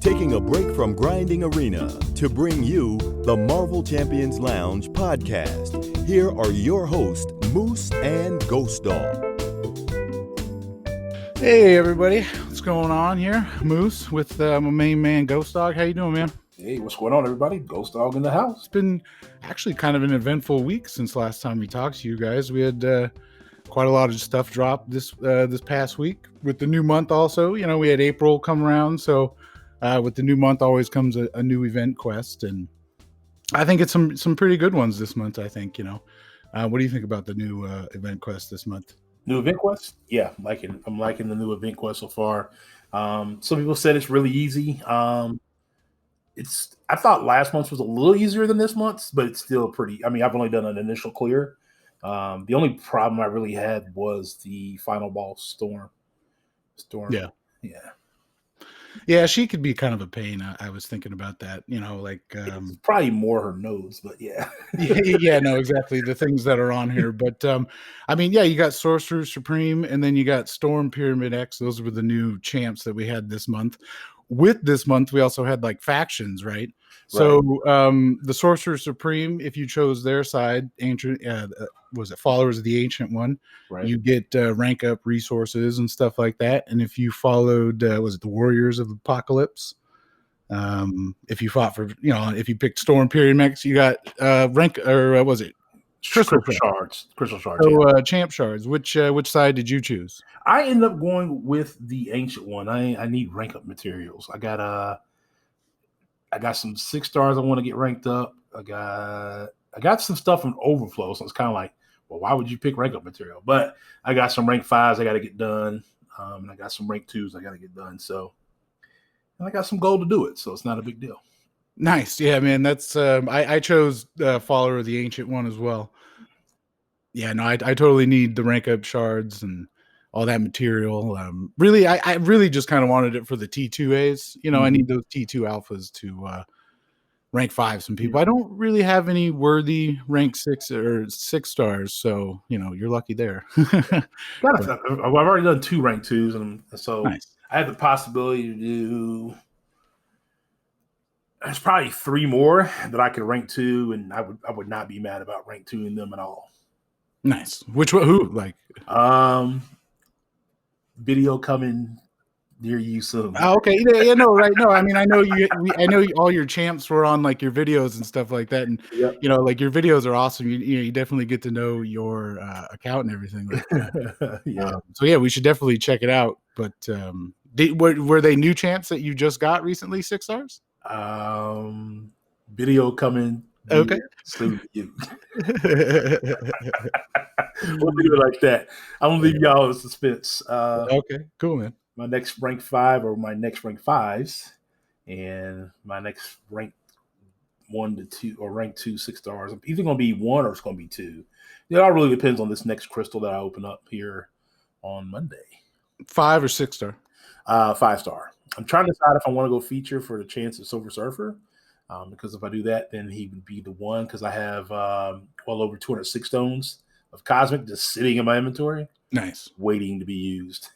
taking a break from Grinding Arena to bring you the Marvel Champions Lounge podcast. Here are your hosts, Moose and Ghost Dog. Hey everybody, what's going on here? Moose with my main man Ghost Dog. How you doing, man? Hey, what's going on, everybody? Ghost Dog in the house. It's been actually kind of an eventful week since last time we talked to you guys. We had quite a lot of stuff drop this past week with the new month. Also, you know, we had April come around, so with the new month always comes a new event quest, and I think it's some pretty good ones this month. I think, you know, what do you think about the new event quest this month? New event quest? Yeah, I'm liking the new event quest so far. Some people said it's really easy. I thought last month was a little easier than this month's, but it's still pretty. I mean, I've only done an initial clear. The only problem I really had was the final boss, Storm. Yeah, she could be kind of a pain. I was thinking about that, you know, like it's probably more her nose, but yeah. yeah, no, exactly. The things that are on here. But I mean, yeah, you got Sorcerer Supreme and then you got Storm Pyramid X. Those were the new champs that we had this month. With this month, we also had like factions, right? So the Sorcerer Supreme, if you chose their side, ancient was it followers of the ancient one, right, you get rank up resources and stuff like that. And if you followed was it the Warriors of Apocalypse, if you fought for, you know, if you picked Storm Period Max, you got rank, or was it crystal shards? So champ shards. Which side did you choose? I ended up going with the ancient one. I need rank up materials. I got some 6 stars I want to get ranked up. I got some stuff from Overflow, so it's kind of like, well, why would you pick rank up material? But I got some rank 5s I got to get done, and I got some rank 2s I got to get done. So, and I got some gold to do it, so it's not a big deal. Nice, yeah, man. That's I chose follower of the ancient one as well. Yeah, no, I totally need the rank up shards and all that material. Really, I really just kind of wanted it for the T2As. You know, I need those T2 alphas to rank 5 some people. I don't really have any worthy rank 6 or 6 stars, so you know, you're lucky there. I've already done 2 rank 2s, and so nice. I have the possibility to do. There's probably 3 more that I could rank 2, and I would not be mad about rank 2 in them at all. Nice. Who like? Video coming near you soon. Oh, okay. Yeah, no, right. No, I mean, I know all your champs were on like your videos and stuff like that, and you know, like your videos are awesome. You definitely get to know your account and everything like that. Yeah. So yeah, we should definitely check it out. But were they new champs that you just got recently? 6 stars. Video coming. Okay. Soon to you. We'll do it like that. I'm gonna leave y'all in suspense. Okay, cool, man. My next rank 5 or my next rank 5s, and my next rank 1 to 2 or rank 2 6 stars. It's either gonna be 1 or it's gonna be 2. It all really depends on this next crystal that I open up here on Monday. 5 or 6 star? 5 star. I'm trying to decide if I want to go feature for the chance of Silver Surfer. Because if I do that, then he would be the one, because I have well over 206 stones of Cosmic just sitting in my inventory. Nice. Waiting to be used.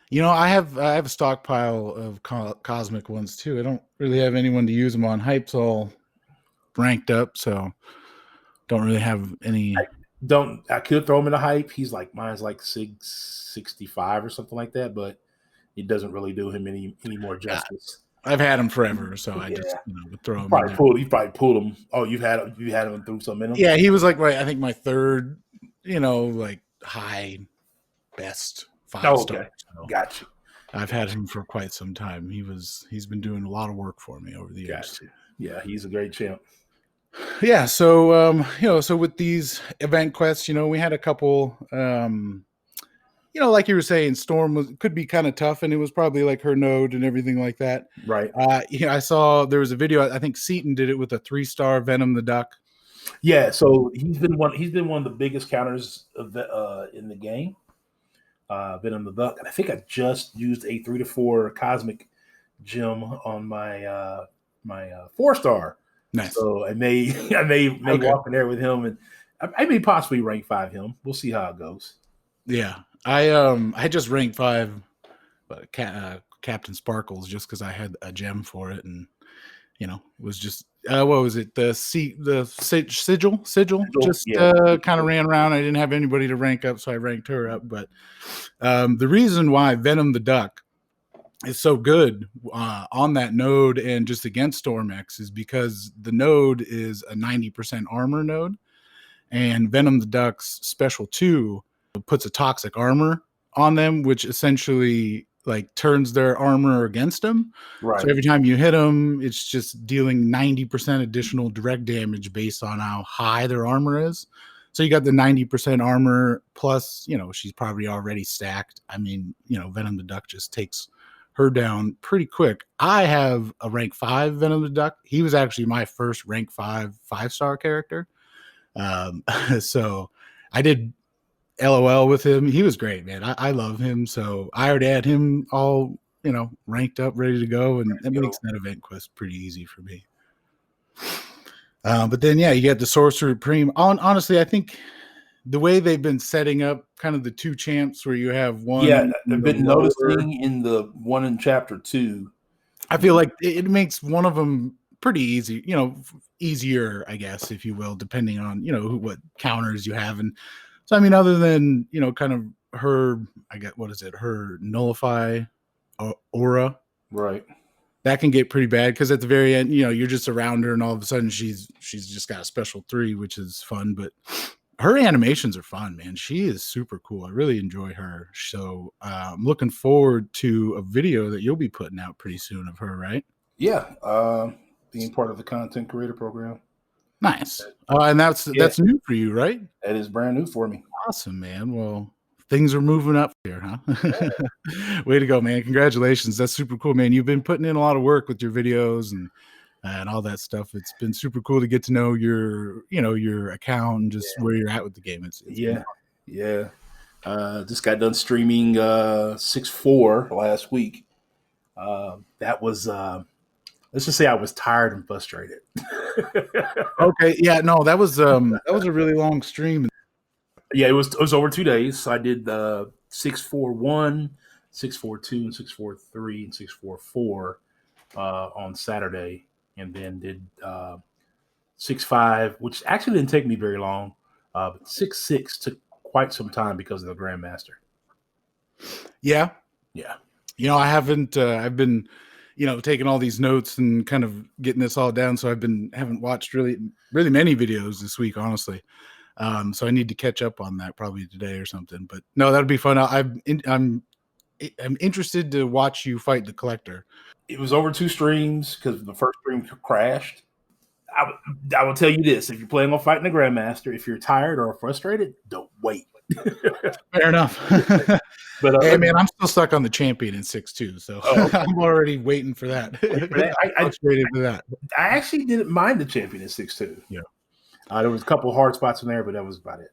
You know, I have a stockpile of Cosmic ones too. I don't really have anyone to use them on. Hype's all ranked up, so don't really have any. I could throw him in a Hype. He's like, mine's like 665 or something like that, but it doesn't really do him any more justice. I've had him forever, so I just would throw him. You probably pulled him. Oh, you had him through some in him? Yeah, he was like I think my third, you know, like high best 5 star. So gotcha. I've had him for quite some time. He's been doing a lot of work for me over the years. Gotcha. Yeah, he's a great champ. Yeah, so you know, so with these event quests, you know, we had a couple you know, like you were saying, Storm could be kind of tough, and it was probably like her node and everything like that. Right. Yeah, I saw there was a video. I think Seaton did it with a 3-star Venom the Duck. Yeah, so he's been one of the biggest counters of in the game. Venom the Duck, and I think I just used a 3 to 4 Cosmic gem on my my 4-star. Nice. So I may walk in there with him, and I may possibly rank 5 him. We'll see how it goes. Yeah. I just ranked 5 Captain Sparkles just because I had a gem for it, and it was just what was it, the sigil just kind of ran around. I didn't have anybody to rank up, so I ranked her up. But the reason why Venom the Duck is so good on that node and just against Storm-X is because the node is a 90% armor node, and Venom the Duck's special 2 puts a toxic armor on them, which essentially like turns their armor against them. Right. So every time you hit them, it's just dealing 90% additional direct damage based on how high their armor is. So you got the 90% armor plus, she's probably already stacked. I mean, Venom the Duck just takes her down pretty quick. I have a rank 5 Venom the Duck. He was actually my first rank 5-star character. So I did LOL with him. He was great, man. I love him. So I already had him all, ranked up, ready to go. And that makes that event quest pretty easy for me. But then, you get the Sorcerer Supreme. Honestly, I think the way they've been setting up kind of the 2 champs where you have one. Yeah, I've been noticing in the one in chapter 2. I feel like it makes one of them pretty easy, easier, I guess, if you will, depending on, what counters you have. And so, I mean, other than, kind of her, I get, her nullify aura. Right. That can get pretty bad because at the very end, you're just around her and all of a sudden she's just got a special 3, which is fun. But her animations are fun, man. She is super cool. I really enjoy her. So I'm looking forward to a video that you'll be putting out pretty soon of her, right? Yeah. Being part of the content creator program. Nice. And that's new for you, right? That is brand new for me. Awesome, man. Well, things are moving up here, huh? Way to go, man. Congratulations. That's super cool, man. You've been putting in a lot of work with your videos and all that stuff. It's been super cool to get to know your account and just where you're at with the game. It's yeah. Just got done streaming 6-4 last week. That was let's just say I was tired and frustrated. Okay, yeah, no, that was a really long stream. Yeah, it was over 2 days. So I did 6-4-1, 6-4-2, and 6-4-3, and 6-4-4 on Saturday, and then did 6-5, which actually didn't take me very long. But 6-6 took quite some time because of the Grandmaster. Yeah. I haven't. I've been, taking all these notes and kind of getting this all down. So haven't watched really many videos this week, honestly. So I need to catch up on that probably today or something. But no, that'd be fun. I'm interested to watch you fight the Collector. It was over 2 streams because the first stream crashed. I will tell you this: if you're planning on fighting the Grandmaster, if you're tired or frustrated, don't wait. Fair enough. But hey, man, I'm still stuck on the champion in 6-2, so I'm already waiting for that. I actually didn't mind the champion in 6-2. Yeah. There was a couple of hard spots in there, but that was about it.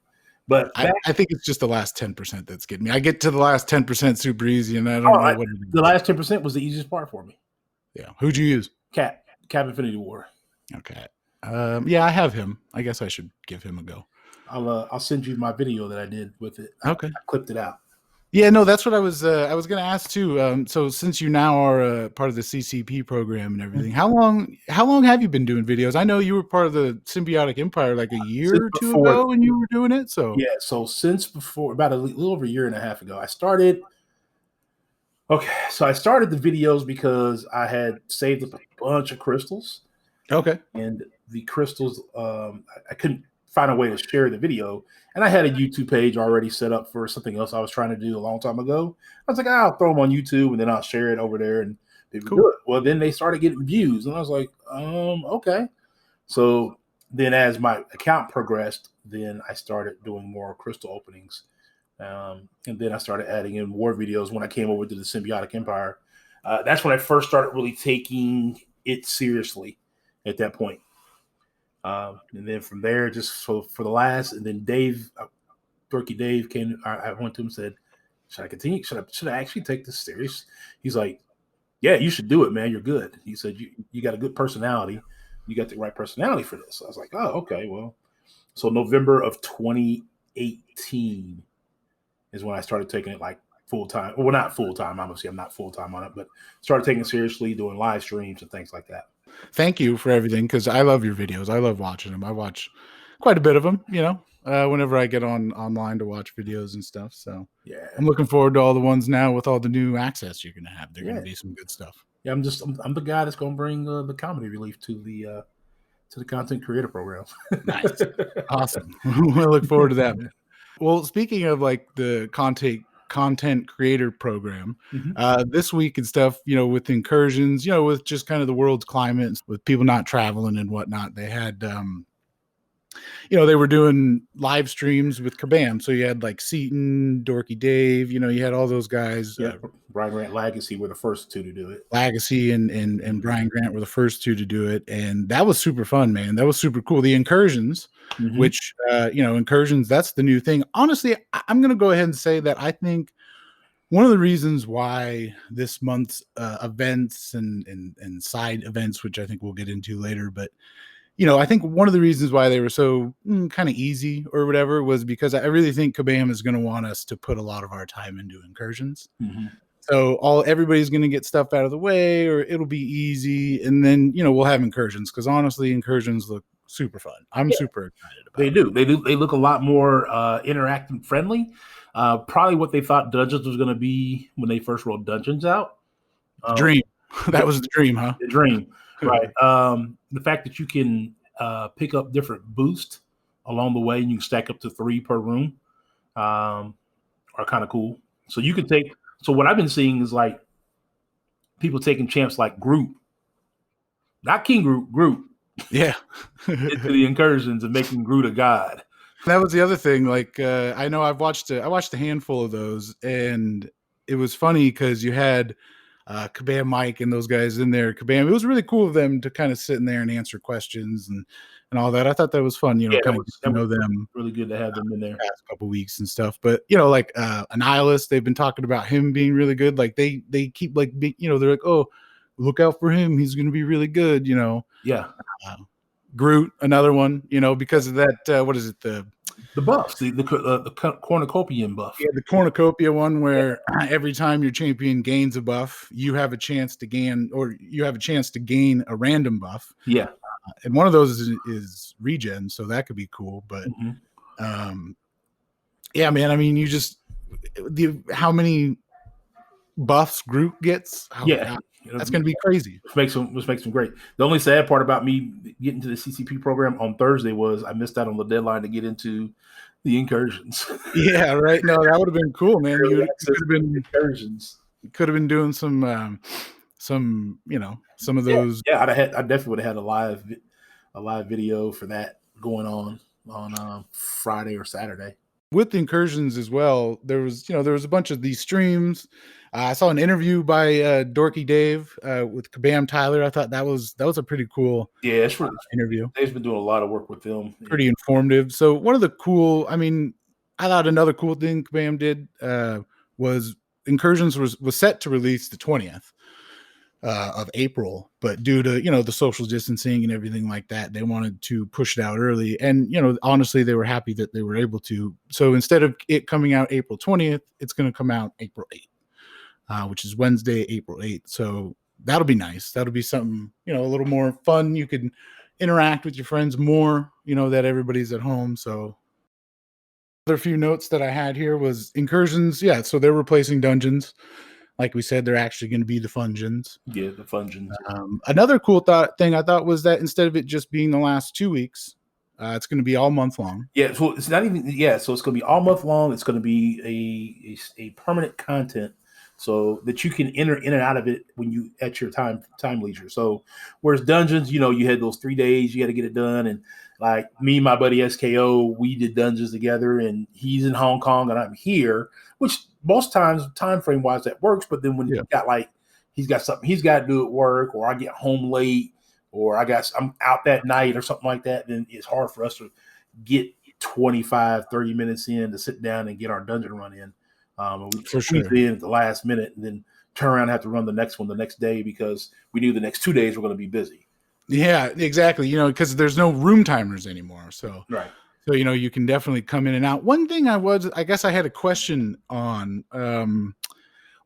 But I think it's just the last 10% that's getting me. I get to the last 10% super easy, and I don't know what it is. The last 10% was the easiest part for me. Yeah. Who'd you use? Cap Infinity War. Okay. Yeah, I have him. I guess I should give him a go. I'll send you my video that I did with it. Okay. I clipped it out. Yeah, no, that's what I was going to ask too. So since you now are part of the CCP program and everything, how long have you been doing videos? I know you were part of the Symbiotic Empire like a year or two ago when you were doing it. So yeah, so since before, about a little over a year and a half ago, I started. Okay, so I started the videos because I had saved up a bunch of crystals. Okay, and the crystals, I couldn't find a way to share the video. And I had a YouTube page already set up for something else I was trying to do a long time ago. I was like, I'll throw them on YouTube and then I'll share it over there and people do it. Well, then they started getting views and I was like, okay. So then as my account progressed, then I started doing more crystal openings. And then I started adding in more videos when I came over to the Symbiotic Empire. That's when I first started really taking it seriously at that point. And then from there, just for the last, and then Dave, Turkey Dave came. I went to him and said, "Should I continue? Should I actually take this serious?" He's like, "Yeah, you should do it, man. You're good." He said, "You got a good personality. You got the right personality for this." I was like, "Oh, okay, well." So November of 2018 is when I started taking it like full time. Well, not full time. Obviously, I'm not full time on it, but started taking it seriously, doing live streams and things like that. Thank you for everything, because I love your videos. I love watching them. I watch quite a bit of them, whenever I get online to watch videos and stuff. So Yeah, I'm looking forward to all the ones now with all the new access you're going to have. They're going to be some good stuff. Yeah, I'm the guy that's going to bring the comedy relief to the content creator program. Nice. Awesome. We'll look forward to that. Well, speaking of like the content creator program, this week and stuff, with incursions, with just kind of the world's climate, with people not traveling and whatnot, they had they were doing live streams with Kabam. So you had like Seaton, Dorky Dave, you had all those guys. Yeah, Brian Grant, Legacy were the first two to do it. Legacy and Brian Grant were the first two to do it. And that was super fun, man. That was super cool. The incursions, which, incursions, that's the new thing. Honestly, I'm going to go ahead and say that I think one of the reasons why this month's events and side events, which I think we'll get into later, but I think one of the reasons why they were so kind of easy or whatever was because I really think Kabam is going to want us to put a lot of our time into incursions. So everybody's going to get stuff out of the way, or it'll be easy, and then we'll have incursions, because honestly, incursions look super fun. I'm super excited about it. They look a lot more interactive friendly. Probably what they thought Dungeons was going to be when they first rolled Dungeons out. Dream. That was the dream, huh? The dream. Right. The fact that you can pick up different boosts along the way, and you can stack up to 3 per room, are kind of cool. So you can take. So what I've been seeing is like people taking champs like Groot, not King Groot. Yeah. Into the incursions and making Groot a god. That was the other thing. Like I know I watched a handful of those, and it was funny because you had Kabam Mike and those guys in there. Kabam, it was really cool of them to kind of sit in there and answer questions and all that. I thought that was fun, kind of get to know them. Really good to have them in there. Past couple weeks and stuff. But like Annihilus, they've been talking about him being really good. Like they keep like they're like, oh, look out for him. He's going to be really good. Yeah. Groot, another one. Because of that. What is it? The buffs, the cornucopian buff. Yeah, the cornucopia one, where every time your champion gains a buff, you have a chance to gain a random buff. Yeah. And one of those is regen, so that could be cool. But yeah, man, I mean, you just how many buffs Groot gets? That's going to be crazy. Which makes them great. The only sad part about me getting to the CCP program on Thursday was I missed out on the deadline to get into the incursions. Yeah, right. No, that would have been cool, man. You could have been incursions. Could have been doing some of those. Yeah, I definitely would have had a live video for that going on Friday or Saturday. With the incursions as well, there was a bunch of these streams. I saw an interview by Dorky Dave with Kabam Tyler. I thought that was a pretty cool interview. Dave's been doing a lot of work with them. Pretty informative. So one of the cool, I thought another cool thing Kabam did was incursions was set to release the 20th of April, but due to the social distancing and everything like that, they wanted to push it out early. And honestly, they were happy that they were able to. So instead of it coming out April 20th, it's going to come out April 8th, which is Wednesday, April 8th. So that'll be nice. That'll be something a little more fun. You can interact with your friends more. That everybody's at home. So other few notes that I had here was incursions. Yeah, so they're replacing dungeons. Like we said, they're actually going to be the Fungeons. Yeah, the Fungeons. Another cool thing I thought was that instead of it just being the last 2 weeks, it's going to be all month long. Yeah, so it's not even. Yeah, so it's going to be all month long. It's going to be a permanent content, so that you can enter in and out of it when you at your time leisure. So whereas dungeons, you had those 3 days you got to get it done, and like me and my buddy SKO, we did dungeons together, and he's in Hong Kong and I'm here, which most times time frame wise that works. But then when he's got something he's got to do at work, or I get home late, or I'm out that night or something like that, then it's hard for us to get 25, 30 minutes in to sit down and get our dungeon run in. We squeeze it in at the last minute and then turn around and have to run the next one the next day because we knew the next 2 days were going to be busy. Yeah, exactly. Because there's no room timers anymore. So, right. So, you can definitely come in and out. One thing I guess I had a question on,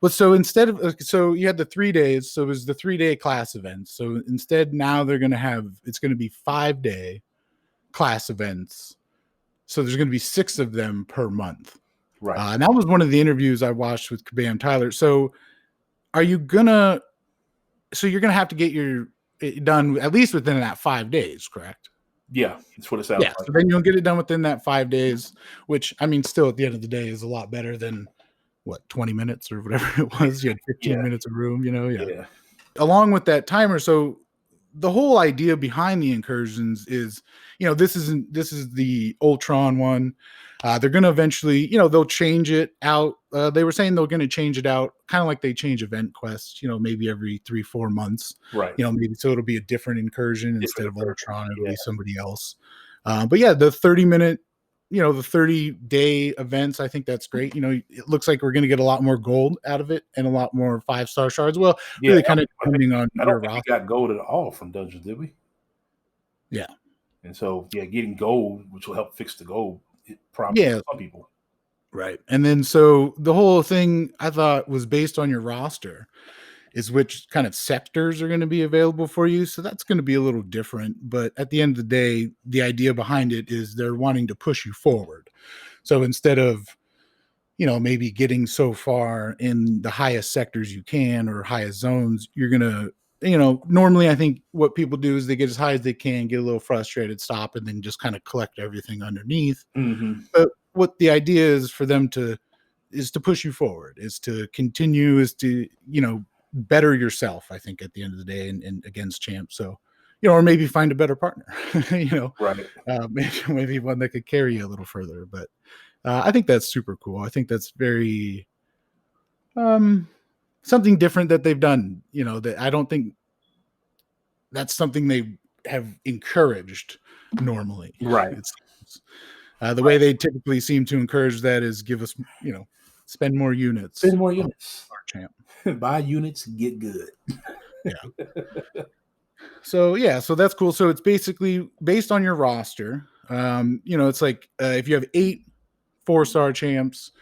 But so instead of so you had the 3 days, so it was the 3-day class events. So instead now they're going to have it's going to be 5-day class events. So there's going to be 6 of them per month. Right. And that was one of the interviews I watched with Kabam Tyler. So are you gonna? So you're gonna have to get it done at least within that 5 days, correct? Yeah, that's what it sounds like. So then you'll get it done within that 5 days, which I mean, still at the end of the day is a lot better than 20 minutes or whatever it was. You had 15 minutes of room, Yeah. Along with that timer, so the whole idea behind the incursions is, this is the Ultron one. They're going to eventually, they'll change it out. They were saying they're going to change it out kind of like they change Event Quest, maybe every 3-4 months. Right. Maybe so it'll be a different incursion instead of Ultron. It'll be somebody else. But yeah, the 30-minute, the 30-day events, I think that's great. It looks like we're going to get a lot more gold out of it and a lot more 5-star shards. Well, really kind of depending on I don't think we got gold at all from Dungeons, did we? Yeah. And so, getting gold, which will help fix the gold, probably for some people. Right. And then so the whole thing I thought was based on your roster is which kind of sectors are going to be available for you. So that's going to be a little different. But at the end of the day, the idea behind it is they're wanting to push you forward. So instead of, maybe getting so far in the highest sectors you can or highest zones, you're going to, normally I think what people do is they get as high as they can, get a little frustrated, stop, and then just kind of collect everything underneath. Mm-hmm. But what the idea is for them is to push you forward, is to continue, is to, better yourself, I think, at the end of the day and against champs. So, or maybe find a better partner, right. Maybe one that could carry you a little further. But I think that's super cool. I think that's very, something different that they've done, that I don't think that's something they have encouraged normally. Right. It's the way they typically seem to encourage that is give us, spend more units. Spend more units. Our champ. Buy units, get good. Yeah. So that's cool. So it's basically based on your roster. It's like if you have 8 4-star champs,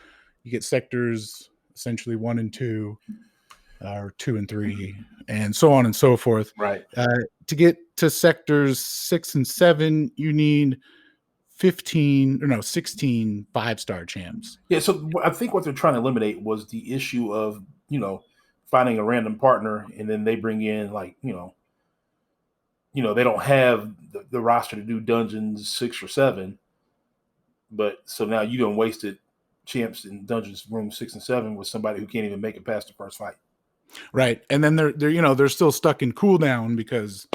you get sectors essentially 1 and 2, or 2 and 3, and so on and so forth. Right. To get to sectors 6 and 7, you need 16 5-star champs. Yeah. So I think what they're trying to eliminate was the issue of, finding a random partner and then they bring in they don't have the roster to do dungeons 6 or 7. But so now you done wasted champs in dungeons room 6 and 7 with somebody who can't even make it past the first fight. Right. And then they're still stuck in cooldown because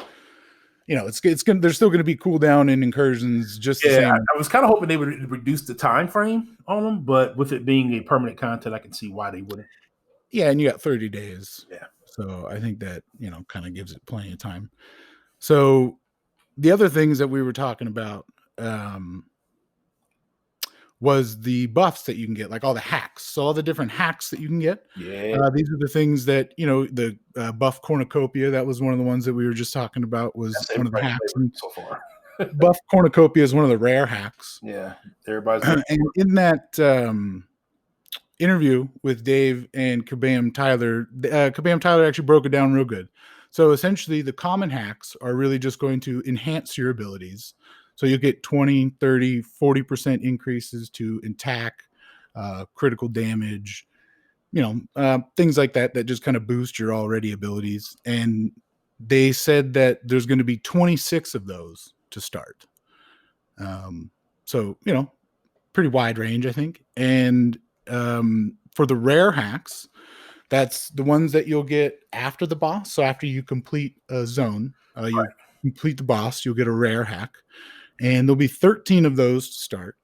it's there's still going to be cooldown in incursions just the same. I was kind of hoping they would reduce the time frame on them, but with it being a permanent content, I can see why they wouldn't. Yeah, and you got 30 days. Yeah. So I think that, kind of gives it plenty of time. So the other things that we were talking about was the buffs that you can get, like all the hacks. So all the different hacks that you can get. Yeah. These are the things that, the buff cornucopia, that was one of the ones that we were just talking about, was one of the hacks. So far. Buff cornucopia is one of the rare hacks. Yeah. Everybody's and in that interview with Dave and Kabam Tyler actually broke it down real good. So essentially the common hacks are really just going to enhance your abilities. So you'll get 20, 30, 40% increases to attack, critical damage, things like that just kind of boost your already abilities. And they said that there's going to be 26 of those to start. So, pretty wide range, I think. And for the rare hacks, that's the ones that you'll get after the boss. So after you complete a zone, you complete the boss, you'll get a rare hack. And there'll be 13 of those to start.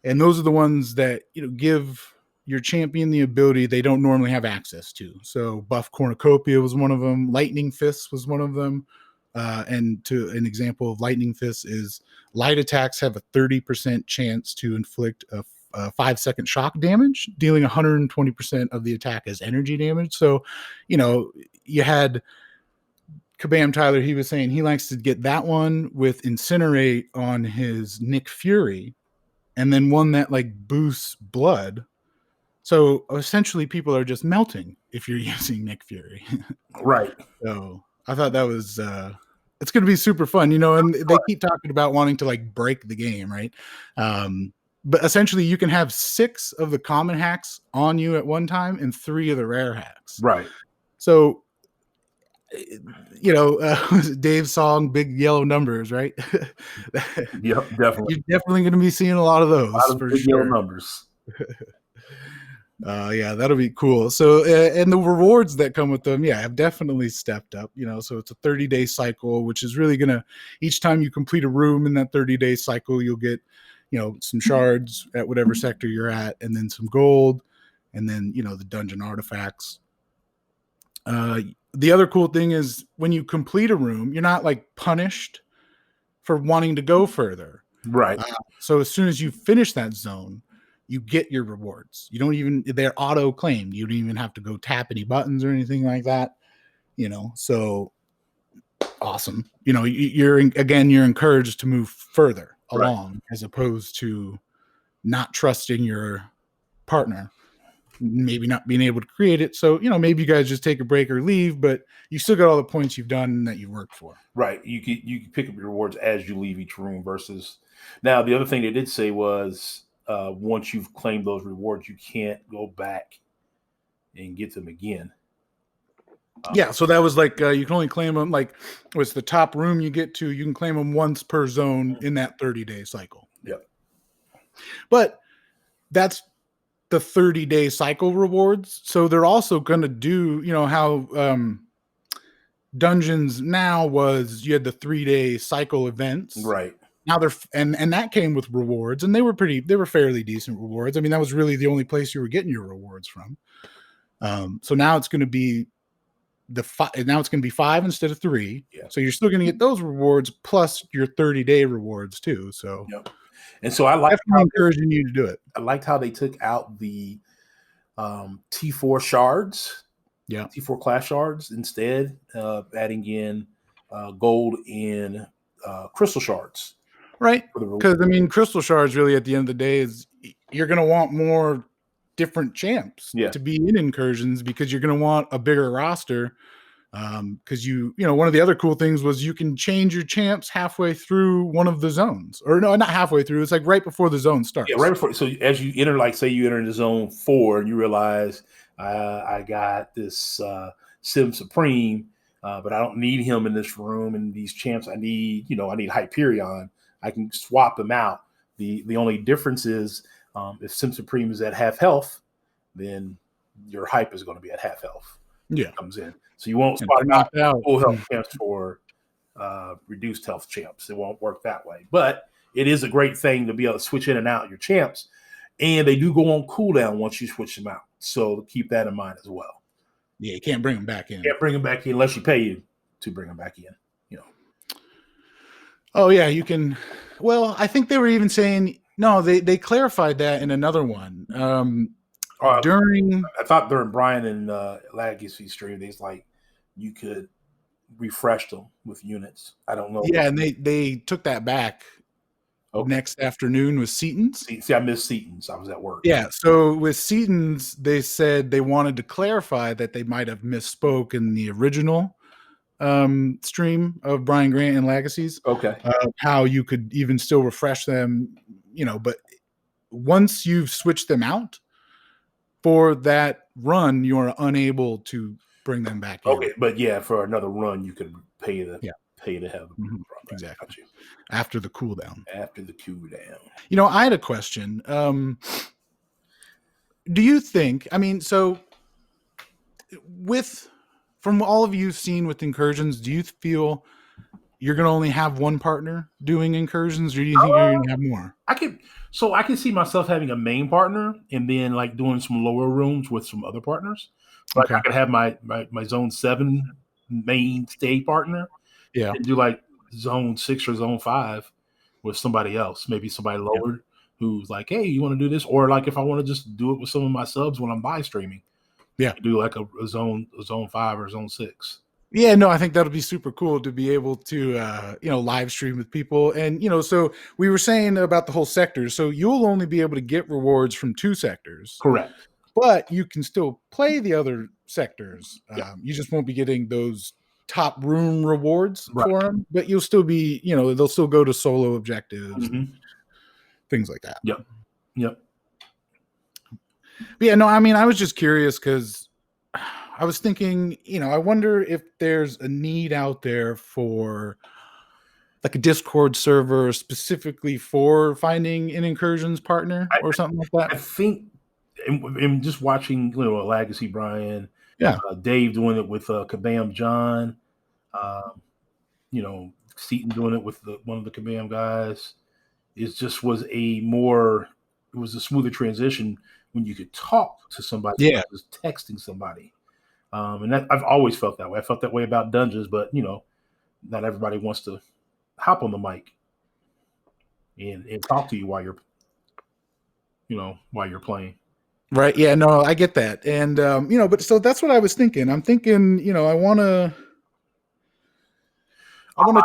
And those are the ones that, give your champion the ability they don't normally have access to. So Buff Cornucopia was one of them. Lightning Fist was one of them. And to an example of Lightning Fist is light attacks have a 30% chance to inflict a 5-second shock damage, dealing 120% of the attack as energy damage. So, you had Kabam Tyler, he was saying he likes to get that one with Incinerate on his Nick Fury, and then one that like boosts blood So essentially, people are just melting if you're using Nick Fury. Right. So I thought that was it's going to be super fun, and they keep talking about wanting to like break the game, right? But essentially, you can have 6 of the common hacks on you at one time and 3 of the rare hacks. Right. So, Dave's song, Big Yellow Numbers, right? Yep, definitely. You're definitely going to be seeing a lot of those for big sure. yellow numbers. Yeah, that'll be cool. So, and the rewards that come with them, have definitely stepped up. So it's a 30-day cycle, which is really gonna. Each time you complete a room in that 30-day cycle, you'll get, some shards at whatever sector you're at, and then some gold, and then the dungeon artifacts. The other cool thing is when you complete a room, you're not like punished for wanting to go further. Right. So as soon as you finish that zone, you get your rewards. They're auto claimed. You don't even have to go tap any buttons or anything like that. So awesome. You're encouraged to move further along as opposed to not trusting your partner, maybe not being able to create it. So, maybe you guys just take a break or leave, but you still got all the points you've done that you worked for. Right. You can pick up your rewards as you leave each room versus now the other thing they did say was once you've claimed those rewards, you can't go back and get them again. So that was like you can only claim them like what's the top room you get to. You can claim them once per zone in that 30-day cycle. Yep. But that's the 30-day cycle rewards. So they're also going to do, how Dungeons now was you had the 3-day cycle events. Right. Now they're and that came with rewards, and they were fairly decent rewards. I mean, that was really the only place you were getting your rewards from. So now it's going to be now it's going to be 5 instead of 3. Yeah. So you're still going to get those rewards plus your 30-day rewards too. So yep. And so I like encouraging you to do it. I liked how they took out the T4 shards. Yeah. T4 class shards instead of adding in gold and crystal shards. Right. Because crystal shards really at the end of the day is you're going to want more different champs to be in incursions because you're going to want a bigger roster. Because one of the other cool things was you can change your champs halfway through one of the zones, or no, not halfway through. It's like right before the zone starts. Yeah, right before. So as you enter, like say you enter into zone 4 and you realize I got this Sim Supreme, but I don't need him in this room and these champs. I need Hyperion. I can swap them out. The only difference is if Sim Supreme is at half health, then your hype is going to be at half health. Yeah, comes in. So you won't swap out full health champs for reduced health champs. It won't work that way. But it is a great thing to be able to switch in and out your champs. And they do go on cooldown once you switch them out. So keep that in mind as well. Yeah, you can't bring them back in. Can't bring them back in unless you pay you to bring them back in. Oh, yeah, you can. Well, I think they were even saying, no, they clarified that in another one. I thought during Brian and Legacy stream, they like you could refresh them with units. I don't know. Yeah, and they took that back next afternoon with Seaton's. See, I missed Seaton's. I was at work. Yeah, so with Seaton's, they said they wanted to clarify that they might have misspoke in the original stream of Brian Grant and Legacies. Okay. How you could even still refresh them, but once you've switched them out for that run, you are unable to bring them back in. Okay, but for another run, you could pay to have them. Mm-hmm. Exactly. After the cooldown. I had a question. Do you think, from all of you've seen with incursions, do you feel you're going to only have one partner doing incursions, or do you think you're going to have more? I can see myself having a main partner and then like doing some lower rooms with some other partners. Like I could have my zone 7 mainstay partner. Yeah. And do like zone 6 or zone 5 with somebody else, maybe somebody lower who's like, hey, you want to do this? Or like if I want to just do it with some of my subs when I'm buy streaming. Yeah. Do like a zone 5 or zone 6. Yeah, no, I think that'll be super cool to be able to, live stream with people. And, so we were saying about the whole sector. So you'll only be able to get rewards from 2 sectors. Correct. but you can still play the other sectors. You just won't be getting those top room rewards for them, but you'll still be, they'll still go to solo objectives, things like that. Yep. But yeah, no, I mean, I was just curious because I was thinking, I wonder if there's a need out there for like a Discord server specifically for finding an incursions partner or something like that. I think, and just watching, Legacy Brian, yeah, Dave doing it with Kabam John, Seaton doing it with one of the Kabam guys. It just was a smoother transition when you could talk to somebody versus texting somebody. And I've always felt that way. I felt that way about dungeons, but not everybody wants to hop on the mic and talk to you while you're playing. Right. Yeah, no, I get that. And but so that's what I was thinking. I'm thinking, I want to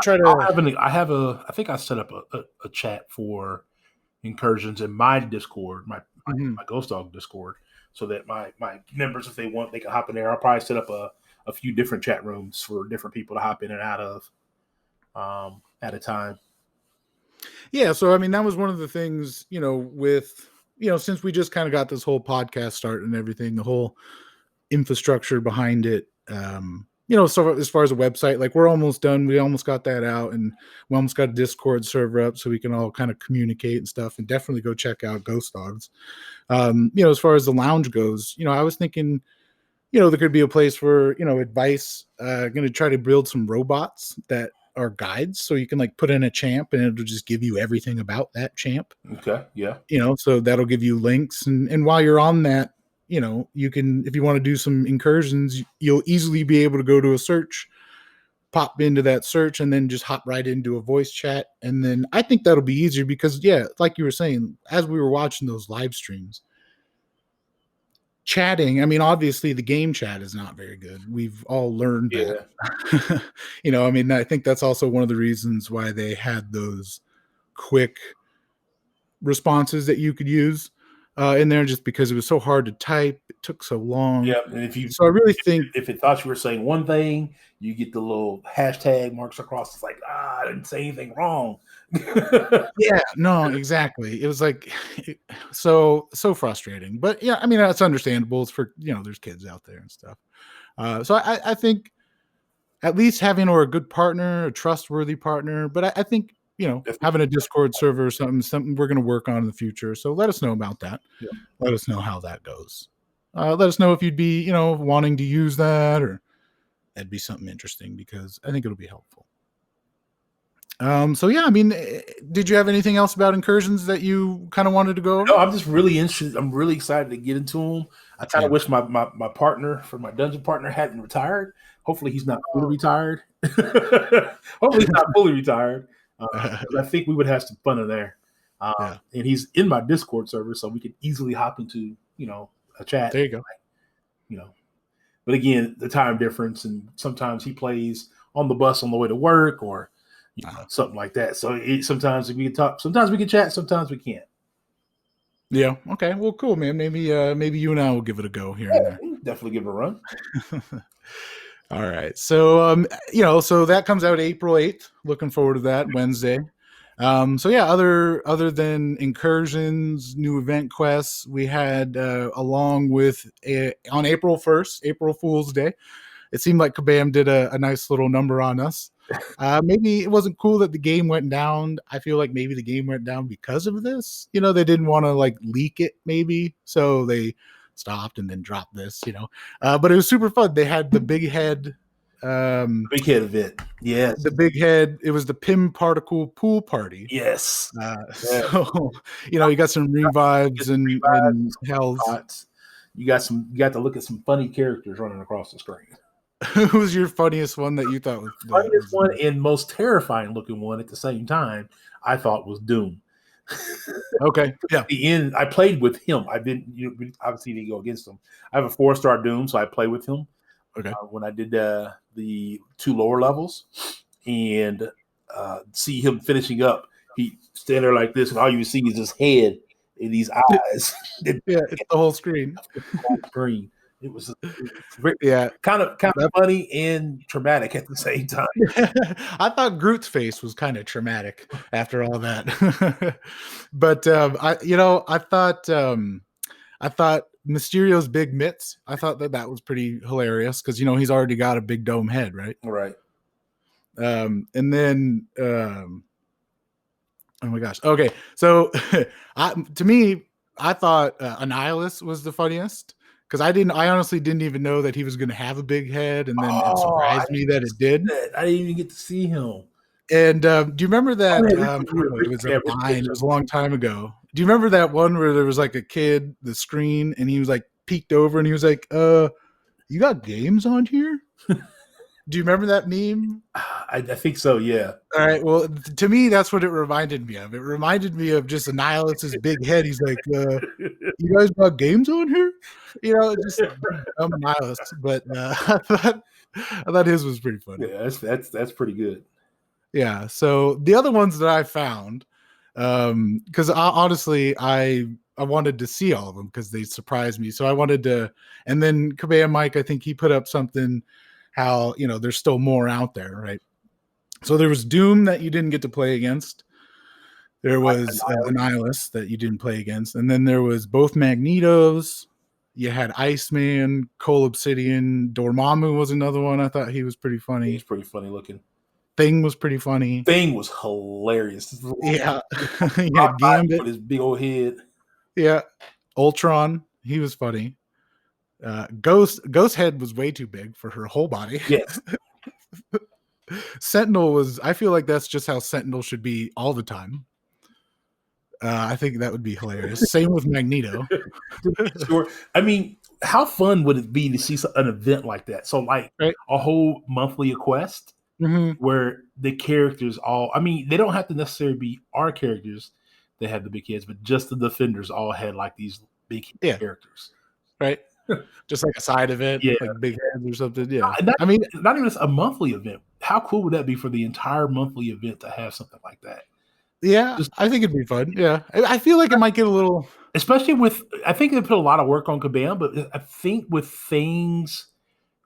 try to I think I set up a chat for incursions in my Discord, my Ghost Dog Discord, so that my members, if they want, they can hop in there. I'll probably set up a few different chat rooms for different people to hop in and out of at a time. Yeah, so I mean, that was one of the things, with since we just kind of got this whole podcast started and everything, the whole infrastructure behind it, so as far as a website, like we're almost done. We almost got that out, and we almost got a Discord server up so we can all kind of communicate and stuff, and definitely go check out Ghost Dogs. As far as the lounge goes, I was thinking, there could be a place for, advice, going to try to build some robots that are guides, so you can like put in a champ and it'll just give you everything about that champ. Okay. Yeah. So that'll give you links, and while you're on that, you can, if you want to do some incursions, you'll easily be able to go to a search, pop into that search, and then just hop right into a voice chat. And then I think that'll be easier because, like you were saying, as we were watching those live streams, chatting, I mean, obviously the game chat is not very good. We've all learned that. I mean, I think that's also one of the reasons why they had those quick responses that you could use in there, just because it was so hard to type. It took so long. Yeah, and so I really think if it thought you were saying one thing, you get the little hashtag marks across. It's like, I didn't say anything wrong. Yeah, no, exactly. It was like so frustrating. But yeah, I mean, that's understandable. It's for, there's kids out there and stuff. So I think at least having a good partner, a trustworthy partner. But I think, having a Discord server or something we're going to work on in the future. So let us know about that. Yeah. Let us know how that goes. Let us know if you'd be, wanting to use that, or that'd be something interesting, because I think it'll be helpful. So yeah, I mean, did you have anything else about incursions that you kind of wanted to go over? No, I'm just really interested. I'm really excited to get into them. I kind of wish my partner, for my dungeon partner, hadn't retired. Hopefully he's not fully retired. Hopefully he's not fully retired. I think we would have some fun in there. And he's in my Discord server, so we could easily hop into, a chat. There you go. But again, the time difference, and sometimes he plays on the bus on the way to work, or something like that. So sometimes we can talk, sometimes we can chat, sometimes we can't. Yeah. Okay. Well, cool, man. Maybe you and I will give it a go here and there. Definitely give it a run. All right. So, so that comes out April 8th. Looking forward to that, Wednesday. So yeah, other than incursions, new event quests, we had, along with on April 1st, April Fool's Day, it seemed like Kabam did a nice little number on us. Maybe it wasn't cool that the game went down. I feel like maybe the game went down because of this. They didn't want to like leak it, maybe. So they stopped and then dropped this, but it was super fun. They had the big head, big head event. Yes. The big head. It was the Pim Particle pool party. Yes. So, you got some revives and hells. You got to look at some funny characters running across the screen. Who was your funniest one that you thought was the funniest one and most terrifying looking one at the same time? I thought was Doom. Okay. Yeah. At the end, I played with him. I didn't. Obviously, didn't go against him. I have a 4-star Doom, so I play with him. Okay. When I did the 2 lower levels, and see him finishing up, he stand there like this, and all you see is his head in these eyes. Yeah, it's the whole screen. Screen. It was very, Yeah, kind of funny and traumatic at the same time. I thought Groot's face was kind of traumatic after all that. But I thought Mysterio's big mitts. I thought that was pretty hilarious because he's already got a big dome head, right? Right. And then oh my gosh. Okay, so to me, I thought Annihilus was the funniest. Because I honestly didn't even know that he was going to have a big head, and then it surprised me that it did. I didn't even get to see him. And do you remember that? It was a line. It was a long time ago. Do you remember that one where there was like a kid, the screen, and he was like peeked over, and he was like, "You got games on here?" Do you remember that meme? I think so, yeah. All right. Well, to me, that's what it reminded me of. It reminded me of just Annihilus's big head. He's like, "You guys got games on here?" Just I'm Annihilus. But I thought his was pretty funny. Yeah, that's pretty good. Yeah. So the other ones that I found, because honestly, I wanted to see all of them because they surprised me. So I wanted to, and then Kabea Mike, I think he put up something. How there's still more out there, right? So there was Doom that you didn't get to play against. There was Annihilus that you didn't play against, and then there was both Magnetos. You had Iceman, Cole Obsidian, Dormammu was another one. I thought he was pretty funny. He's pretty funny looking. Thing was pretty funny. Thing was hilarious. Yeah, he had Gambit with his big old head. Yeah, Ultron. He was funny. Ghost head was way too big for her whole body. Yes. Sentinel was. I feel like that's just how Sentinel should be all the time. I think that would be hilarious. Same with Magneto. Sure. I mean, how fun would it be to see an event like that? So, like a whole monthly quest where the characters all. I mean, they don't have to necessarily be our characters that have the big heads, but just the Defenders all had like these big characters, right? Just like a side of it, like big heads or something. Yeah, I mean, not even a monthly event. How cool would that be for the entire monthly event to have something like that? Yeah, I think it'd be fun. Yeah, I feel like it might get a little, especially with. I think they put a lot of work on Kabam, but I think with things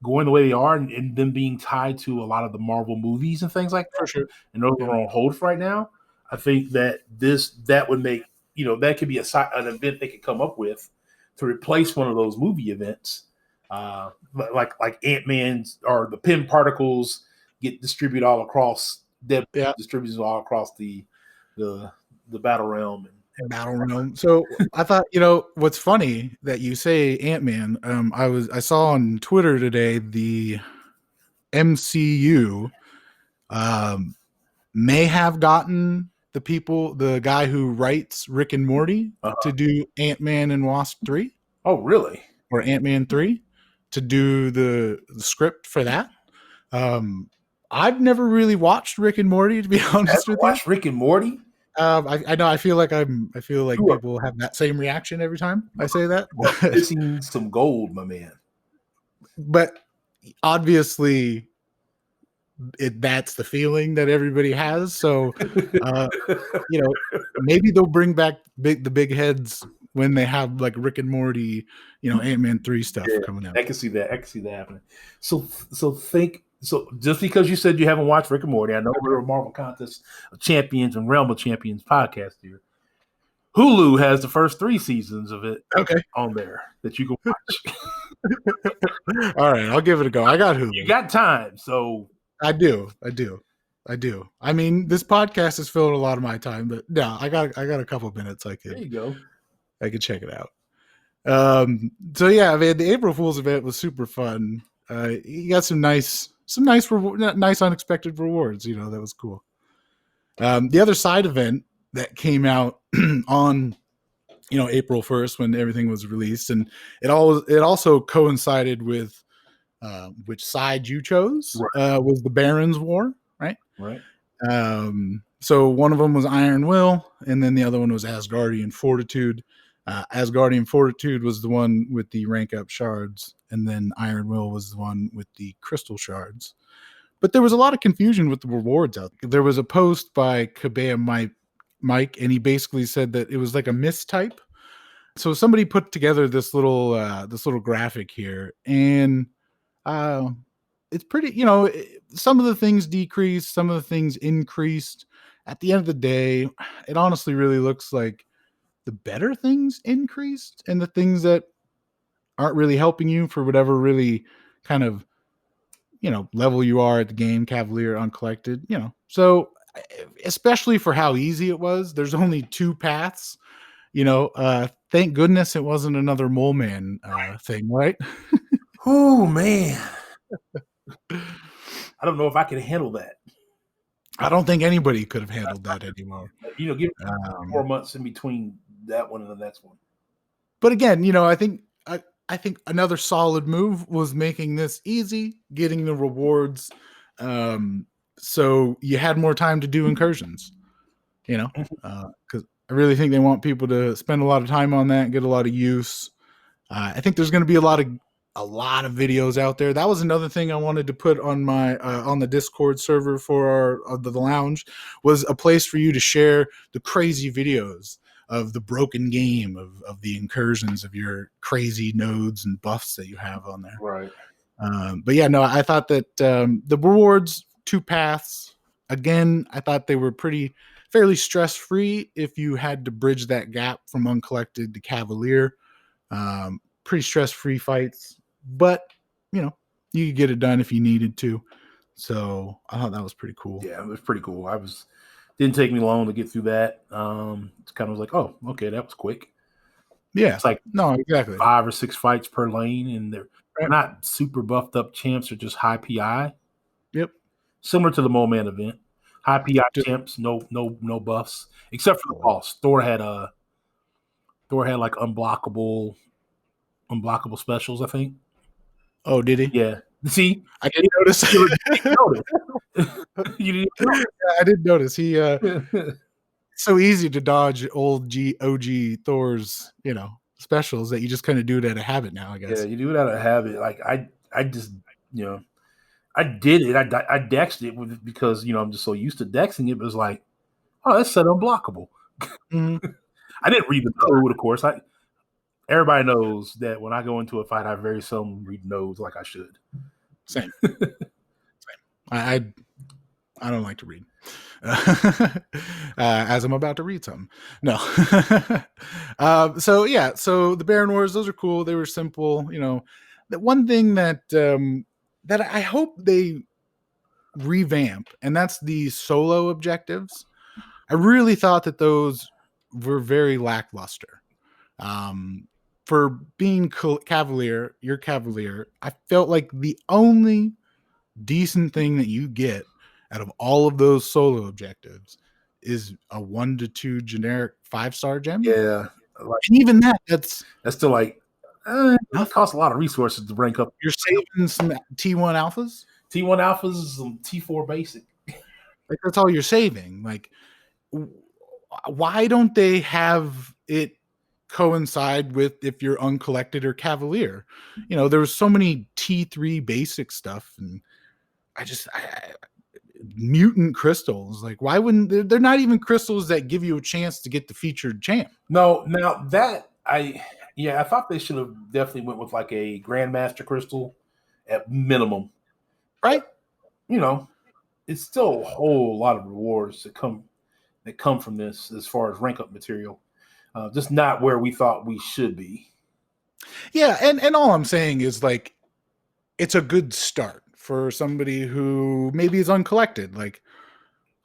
going the way they are and them being tied to a lot of the Marvel movies and things like that, for sure, and those are on hold for right now. I think that that would make that could be an event they could come up with to replace one of those movie events, like Ant-Man's or the Pym particles get distributed all across. Distributes all across the battle realm and battle realm. So I thought, what's funny that you say Ant-Man. I saw on Twitter today the MCU may have gotten the guy who writes Rick and Morty to do Ant-Man and Wasp 3. Oh, really? Or Ant-Man 3 to do the script for that. I've never really watched Rick and Morty, to be honest with you. Watched Rick and Morty? I know. I feel like people have that same reaction every time I say that. Missing some gold, my man. But obviously, that's the feeling that everybody has. So, maybe they'll bring back the big heads when they have like Rick and Morty, Ant-Man 3 stuff coming out. I can see that happening. So just because you said you haven't watched Rick and Morty, I know we're a Marvel Contest of Champions and Realm of Champions podcast here. Hulu has the first 3 seasons of it on there that you can watch. All right, I'll give it a go. I got Hulu. You got time, so I do. I mean, this podcast is filling a lot of my time, but no, I got a couple minutes. There you go. I could check it out. So yeah, man, the April Fool's event was super fun. You got some nice unexpected rewards. That was cool. The other side event that came out on April 1st when everything was released, and it also coincided with which side you chose, was the Barons War, right? So one of them was Iron Will, and then the other one was Asgardian Fortitude. Asgardian Fortitude was the one with the rank up shards, and then Iron Will was the one with the crystal shards. But there was a lot of confusion with the rewards out there. There was a post by Kabea Mike, and he basically said that it was like a mistype So somebody put together this little graphic here, and it's pretty. Some of the things decreased, some of the things increased. At the end of the day, it honestly really looks like the better things increased, and the things that aren't really helping you for whatever really kind of level you are at the game, Cavalier, Uncollected. So especially for how easy it was, there's only 2 paths. Thank goodness it wasn't another Mole Man thing, right? Oh man, I don't know if I can handle that. I don't think anybody could have handled that anymore. Give me 4 months in between that one and the next one. But again, I think another solid move was making this easy, getting the rewards, so you had more time to do incursions. Because I really think they want people to spend a lot of time on that, get a lot of use. I think there's going to be a lot of videos out there. That was another thing I wanted to put on my on the Discord server for the lounge, was a place for you to share the crazy videos of the broken game, of the incursions, of your crazy nodes and buffs that you have on there. Right. But yeah, no, I thought that the rewards, 2 paths, again, I thought they were fairly stress-free if you had to bridge that gap from Uncollected to Cavalier. Pretty stress-free fights, but you could get it done if you needed to. So I thought that was pretty cool. Yeah, it was pretty cool. Didn't take me long to get through that. It's kind of like, oh, okay, that was quick. Yeah, it's like no, exactly 5 or 6 fights per lane, and they're not super buffed up champs; they're just high PI. Yep, similar to the Mole Man event. High PI champs, no buffs except for the boss. Thor had like unblockable specials, I think. Oh, did he? Yeah. See, I didn't notice. You didn't notice. I didn't notice. He so easy to dodge old OG Thor's, specials that you just kind of do it out of habit now, I guess. Yeah, you do it out of habit. Like I just, I did it. I dexed it because I'm just so used to dexing it. But it was like, oh, that's set unblockable. Mm-hmm. I didn't read the code, of course. Everybody knows that when I go into a fight, I very seldom read nodes like I should. Same. I don't like to read, as I'm about to read something. No. So the Baron Wars, those are cool. They were simple. The one thing that I hope they revamp, and that's the solo objectives. I really thought that those were very lackluster. For being Cavalier, your Cavalier, I felt like the only decent thing that you get out of all of those solo objectives is a 1 to 2 generic 5-star gem. Yeah, and even that's still like it costs a lot of resources to rank up. You're saving some T1 alphas, some T4 basic. Like that's all you're saving. Like, why don't they have it coincide with if you're Uncollected or Cavalier? There was so many T3 basic stuff, and mutant crystals. Like, why wouldn't they're not even crystals that give you a chance to get the featured champ? No, now that I thought they should have definitely went with like a Grandmaster crystal at minimum, right? It's still a whole lot of rewards that come from this as far as rank up material. Just not where we thought we should be. Yeah, and all I'm saying is, like, it's a good start for somebody who maybe is Uncollected, like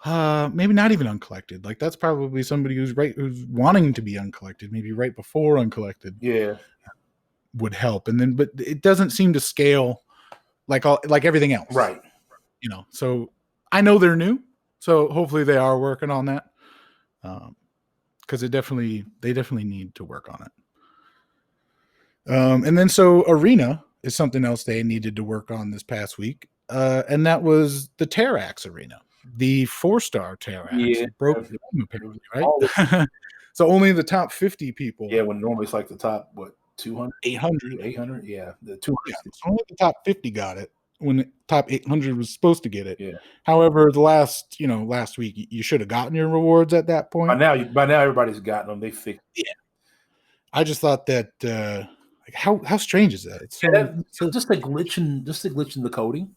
maybe not even Uncollected. Like, that's probably somebody who's wanting to be Uncollected, maybe right before Uncollected. Yeah, would help. And then, but it doesn't seem to scale like everything else, right? So I know they're new, so hopefully they are working on that. Because they definitely need to work on it. And then so Arena is something else they needed to work on this past week, and that was the Terrax Arena, the 4-star Terrax. Yeah, broke apparently, right? So only the top 50 people. Yeah, when normally it's like the top 200, 800. Yeah, the 200. Yeah, so only the top 50 got it when the top 800 was supposed to get it. Yeah. However, the last week, you should have gotten your rewards at that point. By now everybody's gotten them. They fixed. Yeah. I just thought that like how strange is that? It's so Just a glitch in the coding.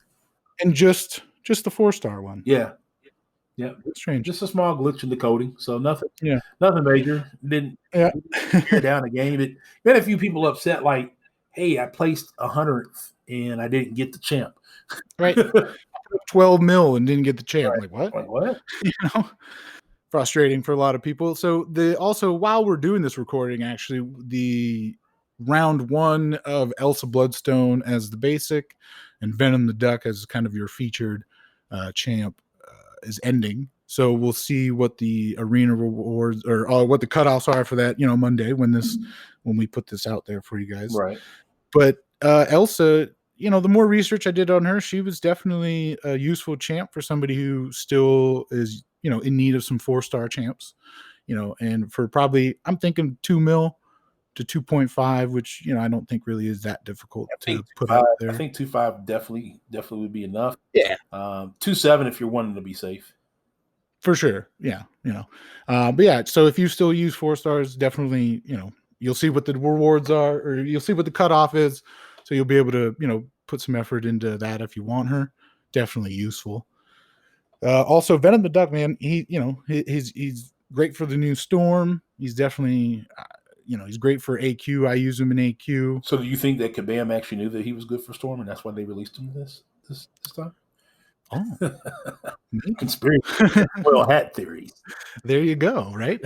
and just the 4-star one. Yeah. Yeah. It's strange. Just a small glitch in the coding. So nothing major. Didn't Yeah. tear down the game. It had a few people upset, like, hey, I placed 100th and I didn't get the champ. Right. 12 mil and didn't get the champ. Right. Like what? Like, what? You know, frustrating for a lot of people. So also while we're doing this recording, actually, the round 1 of Elsa Bloodstone as the basic and Venom the Duck as kind of your featured champ is ending. So we'll see what the arena rewards or what the cutoffs are for that, Monday when we put this out there for you guys. Right. But Elsa, the more research I did on her, she was definitely a useful champ for somebody who still is, in need of some 4-star champs, and for probably, I'm thinking 2 mil to 2.5, which, I don't think really is that difficult to put out there. I think 2.5 definitely would be enough. Yeah. 2.7 if you're wanting to be safe. For sure. Yeah. But yeah, so if you still use 4 stars, definitely, you'll see what the rewards are, or you'll see what the cutoff is. So you'll be able to, put some effort into that if you want her. Definitely useful. Also, Venom the Duck, man, he's great for the new Storm. He's definitely, he's great for AQ. I use him in AQ. So do you think that Kabam actually knew that he was good for Storm, and that's why they released him this time? Oh, conspiracy, well, hat theories. There you go. Right.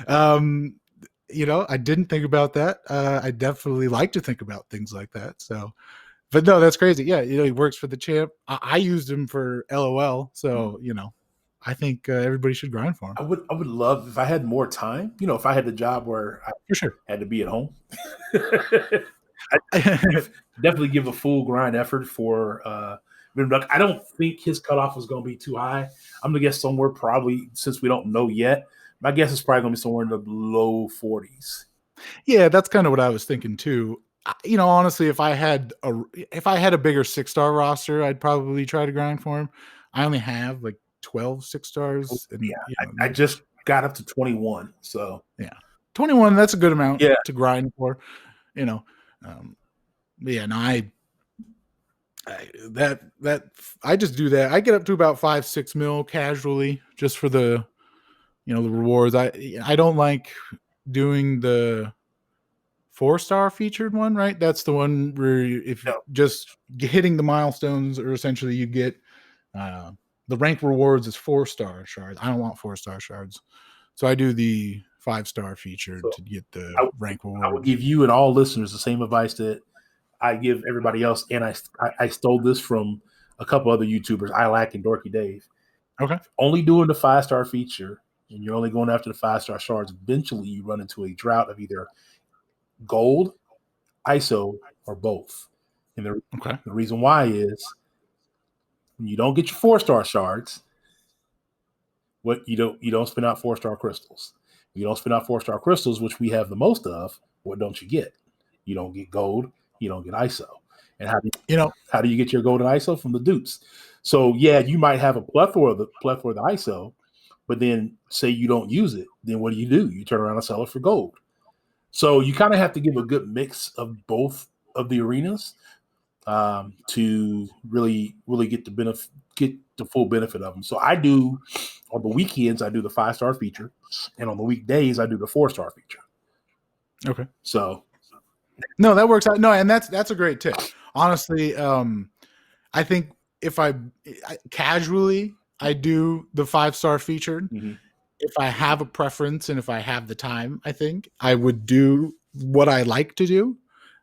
I didn't think about that. I definitely like to think about things like that. So, but no, that's crazy. Yeah. He works for the champ. I used him for LOL. So, I think everybody should grind for him. I would love if I had more time, if I had the job where I for sure had to be at home. I definitely give a full grind effort for I don't think his cutoff is going to be too high. I'm going to guess somewhere probably, since we don't know yet, my guess is probably going to be somewhere in the low 40s. Yeah, that's kind of what I was thinking too. Honestly, if I had a bigger 6-star roster, I'd probably try to grind for him. I only have like 12 6 stars. And, I just got up to 21. So yeah, 21. That's a good amount to grind for. I just do that. I get up to about 5-6 mil casually just for the the rewards. I don't like doing the 4-star featured one, right? That's the one where just hitting the milestones, or essentially you get the rank rewards is 4-star shards. I don't want 4-star shards, so I do the 5-star featured to get the rank reward. I would give you and all listeners the same advice that I give everybody else, and I stole this from a couple other YouTubers, iLack and Dorky Dave. Okay. Only doing the 5-star feature, and you're only going after the 5-star shards, eventually you run into a drought of either gold, ISO, or both. And the reason why is when you don't get your 4-star shards, what you don't spin out 4-star crystals. You don't spin out 4-star crystals, which we have the most of. What don't you get? You don't get gold. You don't get ISO. And how do you get your gold and ISO? From the dupes. So yeah, you might have a plethora of the ISO, but then say you don't use it, then what do? You turn around and sell it for gold. So you kind of have to give a good mix of both of the arenas to really get the full benefit of them. So I do, on the weekends, I do the 5-star feature, and on the weekdays I do the 4-star feature. Okay. So no, that works out. No, and that's a great tip. Honestly, I think if I casually, I do the 5-star featured. Mm-hmm. If I have a preference and if I have the time, I think I would do what I like to do.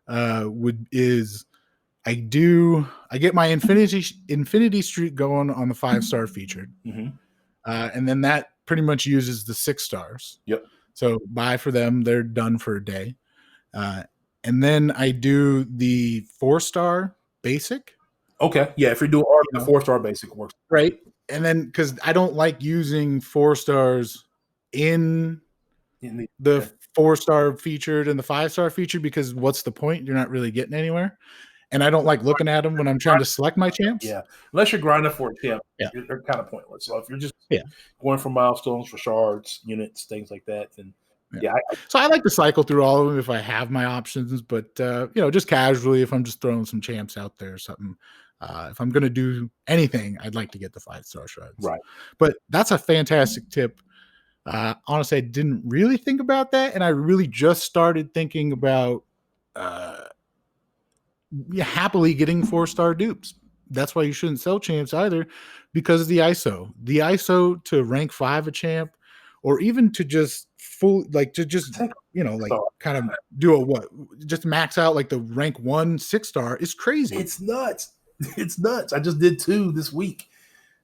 I get my infinity streak going on the 5-star featured. Mm-hmm. And then that pretty much uses the 6 stars. Yep. So buy for them. They're done for a day. And then I do the 4-star basic. Okay. Yeah. If you're doing the 4-star basic works. Right. And then because I don't like using 4 stars in the 4-star featured and the 5-star featured, because what's the point? You're not really getting anywhere. And I don't like looking at them when I'm trying to select my champs. Yeah. Unless you're grinding for a champ, they're kind of pointless. So if you're just going for milestones, for shards, units, things like that, then Yeah. So I like to cycle through all of them if I have my options, but just casually, if I'm just throwing some champs out there or something, if I'm going to do anything, I'd like to get the 5-star shreds. Right. But that's a fantastic tip. Honestly, I didn't really think about that, and I really just started thinking about happily getting 4-star dupes. That's why you shouldn't sell champs either, because of the ISO. The ISO to rank 5 a champ, or even to just kind of do just max out like the rank 1 6-star is crazy. It's nuts. It's nuts. I just did 2 this week.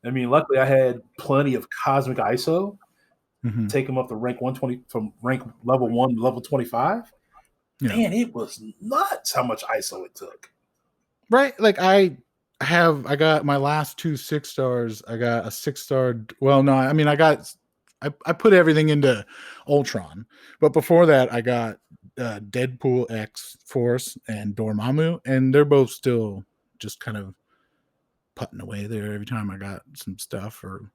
I mean, luckily I had plenty of cosmic ISO. Take them up to rank 120 from rank level 1 to level 25. Yeah. Man, it was nuts how much ISO it took. Right. Like I got my last 2 6-stars. I got a 6-star. Well, no, I mean, I put everything into Ultron, but before that I got Deadpool X Force and Dormammu, and they're both still just kind of putting away there every time I got some stuff, or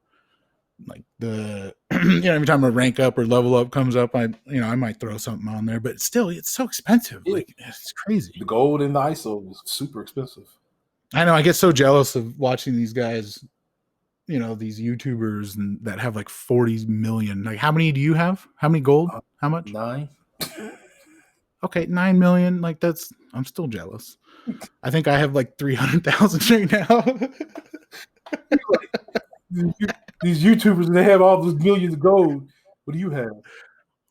like the every time a rank up or level up comes up, I might throw something on there, but still it's so expensive. Like it's crazy. The gold and the ISO was super expensive. I know. I get so jealous of watching these guys, these YouTubers and that have like 40 million. Like, how many do you have? How many gold? How much? 9. Okay, 9 million. Like I'm still jealous. I think I have like 300,000 right now. These YouTubers, they have all those millions of gold. What do you have?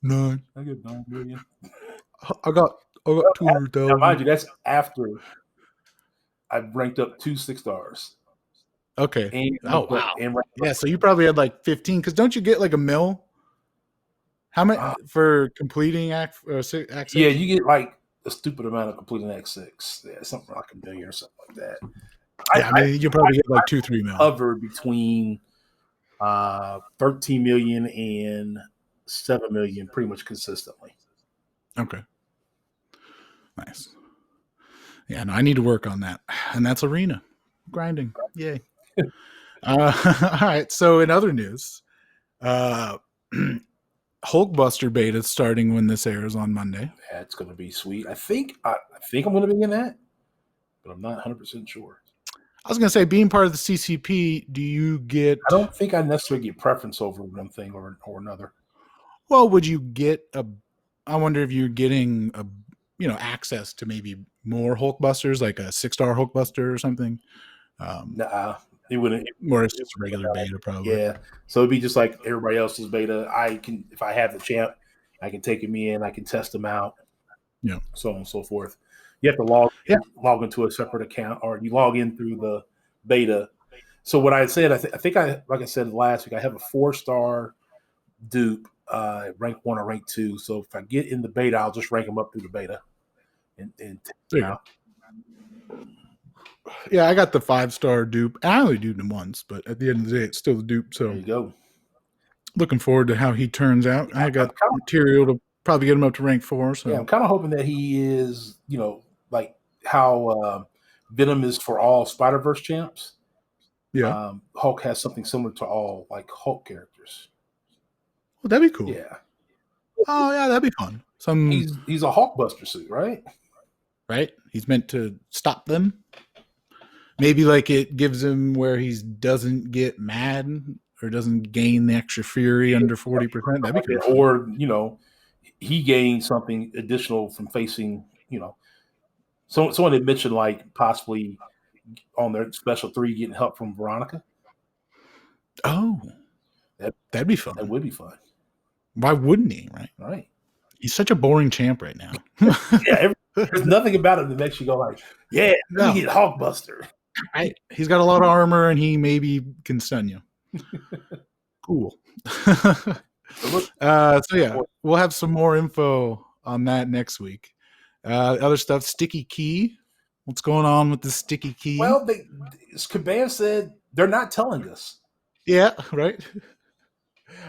None. I get 9 million. I got 200,000. Mind you, that's after I ranked up 2 6-stars. Okay. Wow. Yeah, so you probably had like 15, because don't you get like a mil? How much for completing Act 6? Yeah, you get like a stupid amount of completing Act 6. Yeah, something like $1 million or something like that. Yeah, I mean, you probably get like 2-3 mil. Hovered between 13 million and 7 million pretty much consistently. Okay. Nice. Yeah, no, I need to work on that. And that's Arena. Grinding. Yay. All right. So in other news, Hulkbuster beta is starting when this airs on Monday. Yeah, it's going to be sweet. I think I'm going to be in that, but I'm not 100% sure. I was going to say, being part of the CCP, do you get... I don't think I necessarily get preference over one thing or another. Well, would you get I wonder if you're getting access to maybe more Hulkbusters, like a 6-star Hulkbuster or something. Nah, it wouldn't. Or it's just a regular beta, probably. Yeah, so it'd be just like everybody else's beta. If I have the champ, I can take him in, I can test him out, so on and so forth. You have to log into a separate account, or you log in through the beta. So what I said, I think like I said last week, I have a 4-star dupe, rank 1 or rank 2. So if I get in the beta, I'll just rank them up through the beta and test them out. Yeah, I got the 5-star dupe. I only duped him once, but at the end of the day, it's still the dupe. So there you go. Looking forward to how he turns out. I got material to probably get him up to rank 4. So yeah, I'm kind of hoping that he is, like how Venom is for all Spider-Verse champs. Yeah, Hulk has something similar to all like Hulk characters. Well, that'd be cool. Yeah. Oh yeah, that'd be fun. He's a Hulkbuster suit, right? Right. He's meant to stop them. Maybe like it gives him where he doesn't get mad or doesn't gain the extra fury under 40%. That'd be cool. Or he gains something additional from facing. Someone had mentioned like possibly on their special 3 getting help from Veronica. Oh, that'd be fun. That would be fun. Why wouldn't he? Right. Right. He's such a boring champ right now. Yeah. There's nothing about him that makes you go like, yeah, no. He get Hulkbuster. Right. He's got a lot of armor and he maybe can stun you. Cool. So yeah, we'll have some more info on that next week. Other stuff, Sticky Key. What's going on with the Sticky Key? Well, Kabam said they're not telling us. Yeah, right.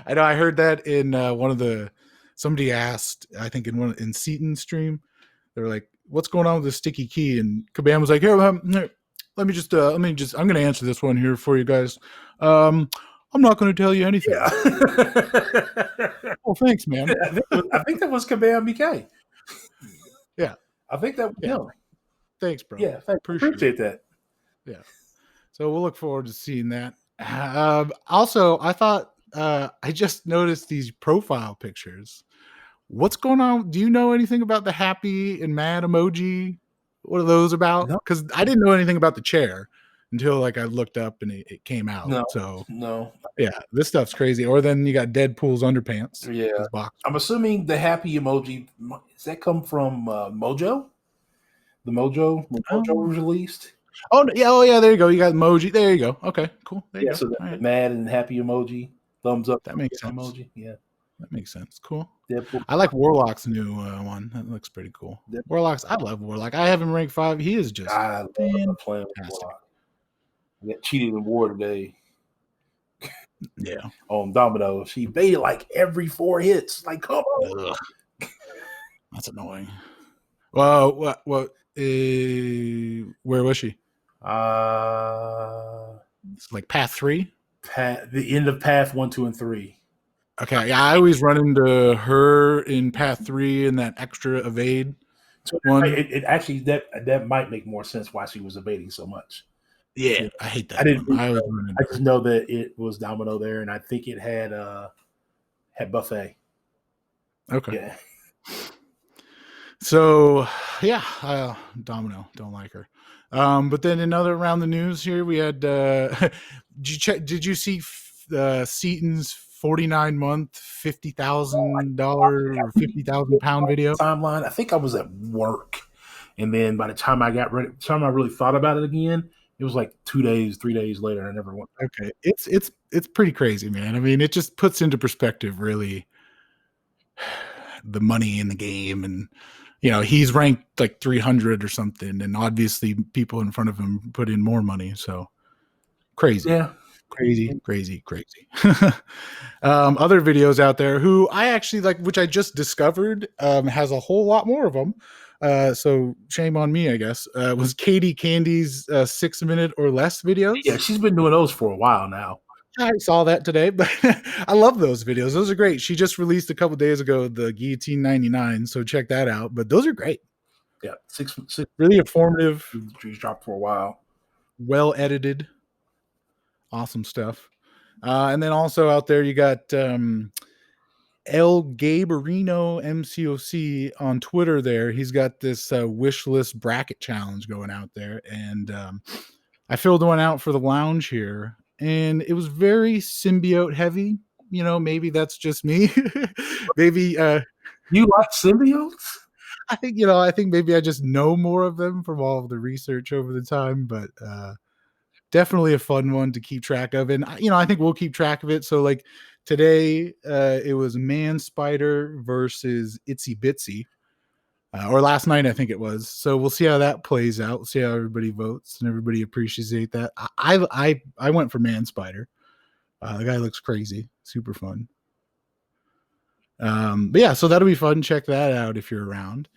I know. I heard that in somebody asked, I think in Seaton's stream, they were like, "What's going on with the Sticky Key?" And Kabam was like, "Here, let me just. I'm going to answer this one here for you guys. I'm not going to tell you anything. Yeah. Oh, thanks, man. I think that was Kabam BK. Yeah. I think that was him. Thanks, bro. Yeah, appreciate that. Yeah. So we'll look forward to seeing that. Also, I thought I just noticed these profile pictures. What's going on? Do you know anything about the happy and mad emoji? What are those about? No. Because I didn't know anything about the chair until like I looked up and it came out. So No. yeah, this stuff's crazy. Or then you got Deadpool's underpants. Yeah. His box. I'm assuming the happy emoji, does that come from Mojo? The Mojo was released. Oh yeah, there you go. You got emoji. There you go. Okay, cool. There you go. So the All right. mad and happy emoji, thumbs up. That makes sense. Emoji. Yeah. That makes sense. Cool. Deadpool. I like Warlock's new one. That looks pretty cool. Warlock's. I love Warlock. I have him ranked 5. He is just. I love playing with Warlock. I got cheated in war today. Yeah. On Domino, she baited like every 4 hits. Like, come on. Ugh. That's annoying. Well, what? Where was she? It's like path 3. The end of path 1, 2, and 3. Okay, yeah, I always run into her in path 3 and that extra evade one. It actually that might make more sense why she was evading so much. Yeah, I hate that. I just know that it was Domino there, and I think it had Buffet. Okay. Yeah. So yeah, Domino, don't like her. But then another around the news here, we had. Did you see Seaton's 49-month $50,000 or 50,000 pound video timeline? I think I was at work, and then by the time I got ready, time I really thought about it again, it was like 2 days, 3 days later. I never went. Okay, it's pretty crazy, man. I mean, it just puts into perspective really the money in the game, and he's ranked like 300 or something, and obviously people in front of him put in more money. So crazy. Yeah. Crazy. Other videos out there who I actually like, which I just discovered, has a whole lot more of them. So shame on me, I guess. Was Katie Candy's 6-minute or less videos? Yeah, she's been doing those for a while now. I saw that today, but I love those videos. Those are great. She just released a couple days ago the Guillotine 99, so check that out. But those are great. Yeah, six really informative. She's dropped for a while. Well edited. Awesome stuff. And then also out there, you got El Gaberino MCOC on Twitter there. He's got this wish list bracket challenge going out there. And I filled one out for the lounge here. And it was very symbiote heavy. Maybe that's just me. Maybe you like symbiotes? I think maybe I just know more of them from all of the research over the time, but definitely a fun one to keep track of. And I think we'll keep track of it. So like today it was Man Spider versus Itsy Bitsy. Or last night, I think it was. So we'll see how that plays out. We'll see how everybody votes and everybody appreciates that. I went for Man Spider. The guy looks crazy, super fun. But yeah, so that'll be fun. Check that out if you're around.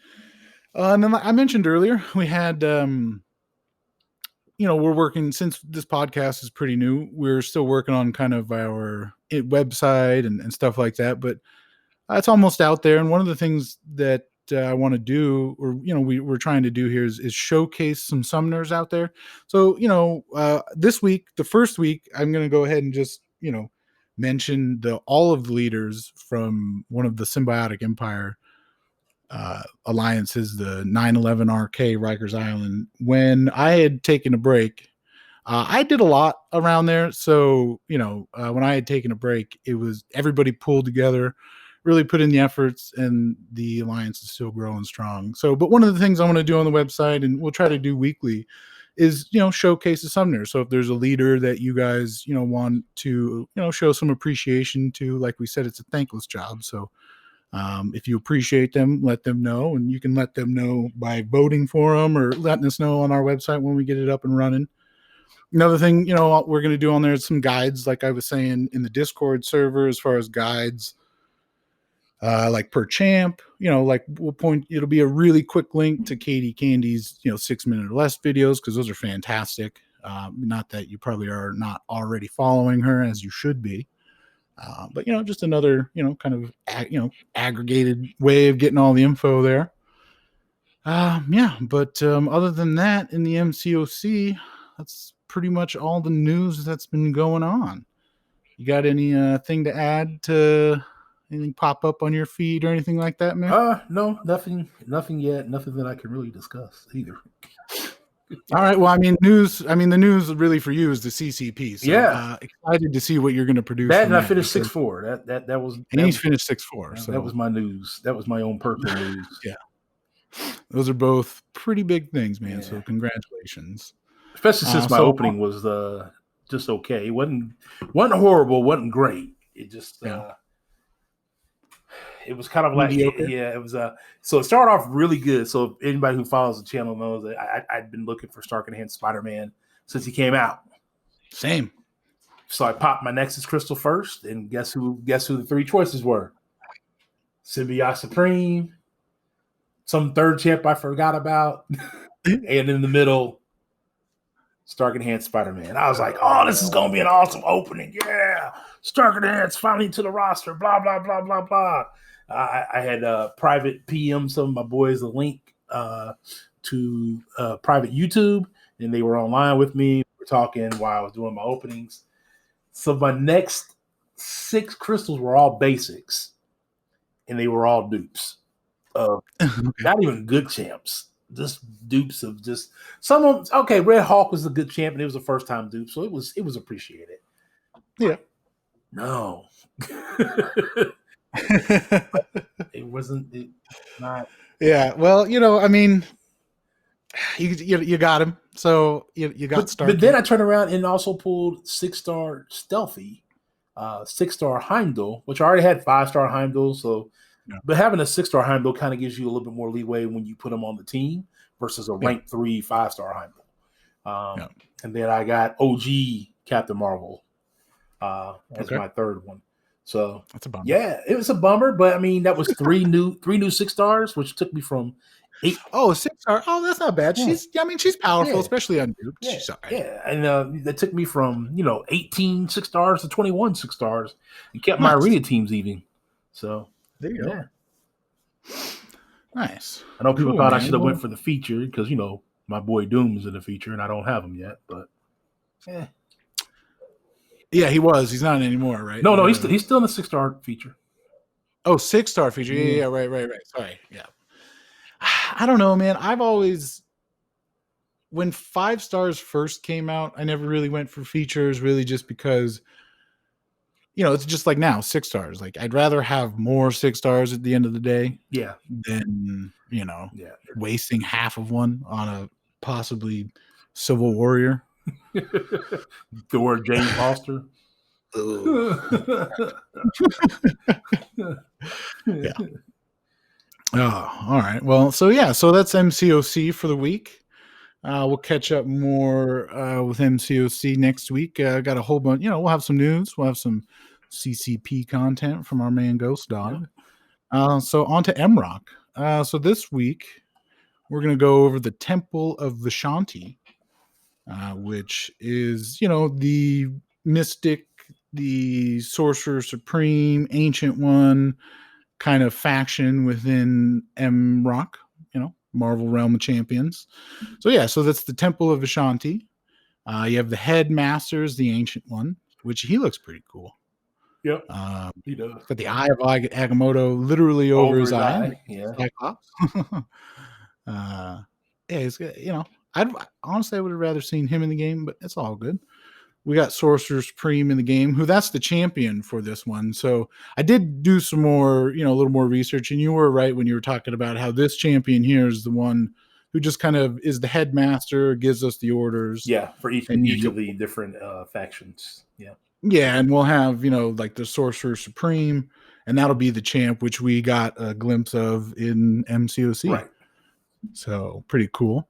And then I mentioned earlier, we had, we're working, since this podcast is pretty new, we're still working on kind of our website and stuff like that. But it's almost out there. And one of the things that I want to do, or we're trying to do here is showcase some summoners out there. So this week, the first week, I'm going to go ahead and just mention all of the leaders from one of the Symbiotic Empire alliances, the 9/11 RK Rikers Island. When I had taken a break, I did a lot around there. So when I had taken a break, it was everybody pulled together, really put in the efforts, and the alliance is still growing strong. So, but one of the things I want to do on the website, and we'll try to do weekly, is showcase the summoner. So if there's a leader that you guys want to show some appreciation to, like we said, it's a thankless job. So if you appreciate them, let them know, and you can let them know by voting for them or letting us know on our website when we get it up and running. Another thing we're going to do on there is some guides, like I was saying in the Discord server, as far as guides. Like per champ, like it'll be a really quick link to Katie Candy's, 6-minute or less videos, because those are fantastic. Not that you probably are not already following her, as you should be. But, just another, kind of, aggregated way of getting all the info there. But other than that, in the MCOC, that's pretty much all the news that's been going on. You got any thing to add to anything pop up on your feed or anything like that, man? No, nothing yet. Nothing that I can really discuss either. All right. Well, the news really for you is the CCP. So, yeah, excited to see what you're going to produce. That and I finished 6-4. That was. And he's finished 6-4. So that was my news. That was my own personal news. Yeah, those are both pretty big things, man. Yeah. So congratulations. Especially since my opening was just okay. It wasn't horrible. Wasn't great. It just. It was kind of like, it was so it started off really good. So anybody who follows the channel knows that I'd been looking for Stark Enhanced Spider-Man since he came out. Same. So I popped my Nexus Crystal first, and guess who the three choices were? Symbiote Supreme, some third champ I forgot about, and in the middle, Stark Enhanced Spider-Man. I was like, oh, this is gonna be an awesome opening. Yeah, Stark Enhanced finally to the roster, blah, blah, blah, blah, blah. I had private PM some of my boys a link to private YouTube, and they were online with me. We were talking while I was doing my openings. So my next 6 crystals were all basics, and they were all dupes. Not even good champs, just dupes of just some of them. Okay, Red Hawk was a good champ, and it was a first time dupe, so it was appreciated. Yeah. No. It wasn't. Not. Yeah. Well, you got him. So you got started. But then I turned around and also pulled 6-star Stealthy, 6-star Heimdall, which I already had 5-star Heimdall. So, but having a 6-star Heimdall kind of gives you a little bit more leeway when you put them on the team versus a rank 3 5-star Heimdall. And then I got OG Captain Marvel as my third one. So that's a bummer. Yeah, it was a bummer, but that was three new 6-stars, which took me from 8. Oh, 6-star. Oh, that's not bad. Yeah. She's powerful, especially on duped. Yeah, and that took me from 18 6-stars to 21 6-stars, and kept my arena teams even. So there you go. Nice. I know people thought I should have went for the feature because my boy Doom is in the feature, and I don't have him yet, but yeah, he was. He's not anymore, right? No, he's still in the 6-star feature. Oh, 6-star feature. Yeah, right. Sorry. Yeah. I don't know, man. I've always, when 5 stars first came out, I never really went for features, really just because, it's just like now, 6 stars. Like, I'd rather have more 6 stars at the end of the day. Yeah. Than, wasting half of one on a possibly Civil Warrior. The word Jane Foster. Yeah. Oh, all right. Well, so that's MCOC for the week. We'll catch up more with MCOC next week. Got a whole bunch. We'll have some news. We'll have some CCP content from our man Ghost Dog. So on to MROC. So this week we're going to go over the Temple of Vishanti. Which is, the mystic, the sorcerer supreme, ancient one kind of faction within MROC, Marvel Realm of Champions. So that's the Temple of Vishanti. You have the Headmasters, the ancient one, which he looks pretty cool. Yep. He does. Got the Eye of Agamotto literally over his eye. Yeah. Cyclops. It's I would have rather seen him in the game, but it's all good. We got Sorcerer Supreme in the game, who that's the champion for this one. So I did do some more, a little more research, and you were right when you were talking about how this champion here is the one who just kind of is the headmaster, gives us the orders. Yeah, for each of the different factions. Yeah. Yeah, and we'll have, like the Sorcerer Supreme, and that'll be the champ, which we got a glimpse of in MCOC. Right. So pretty cool.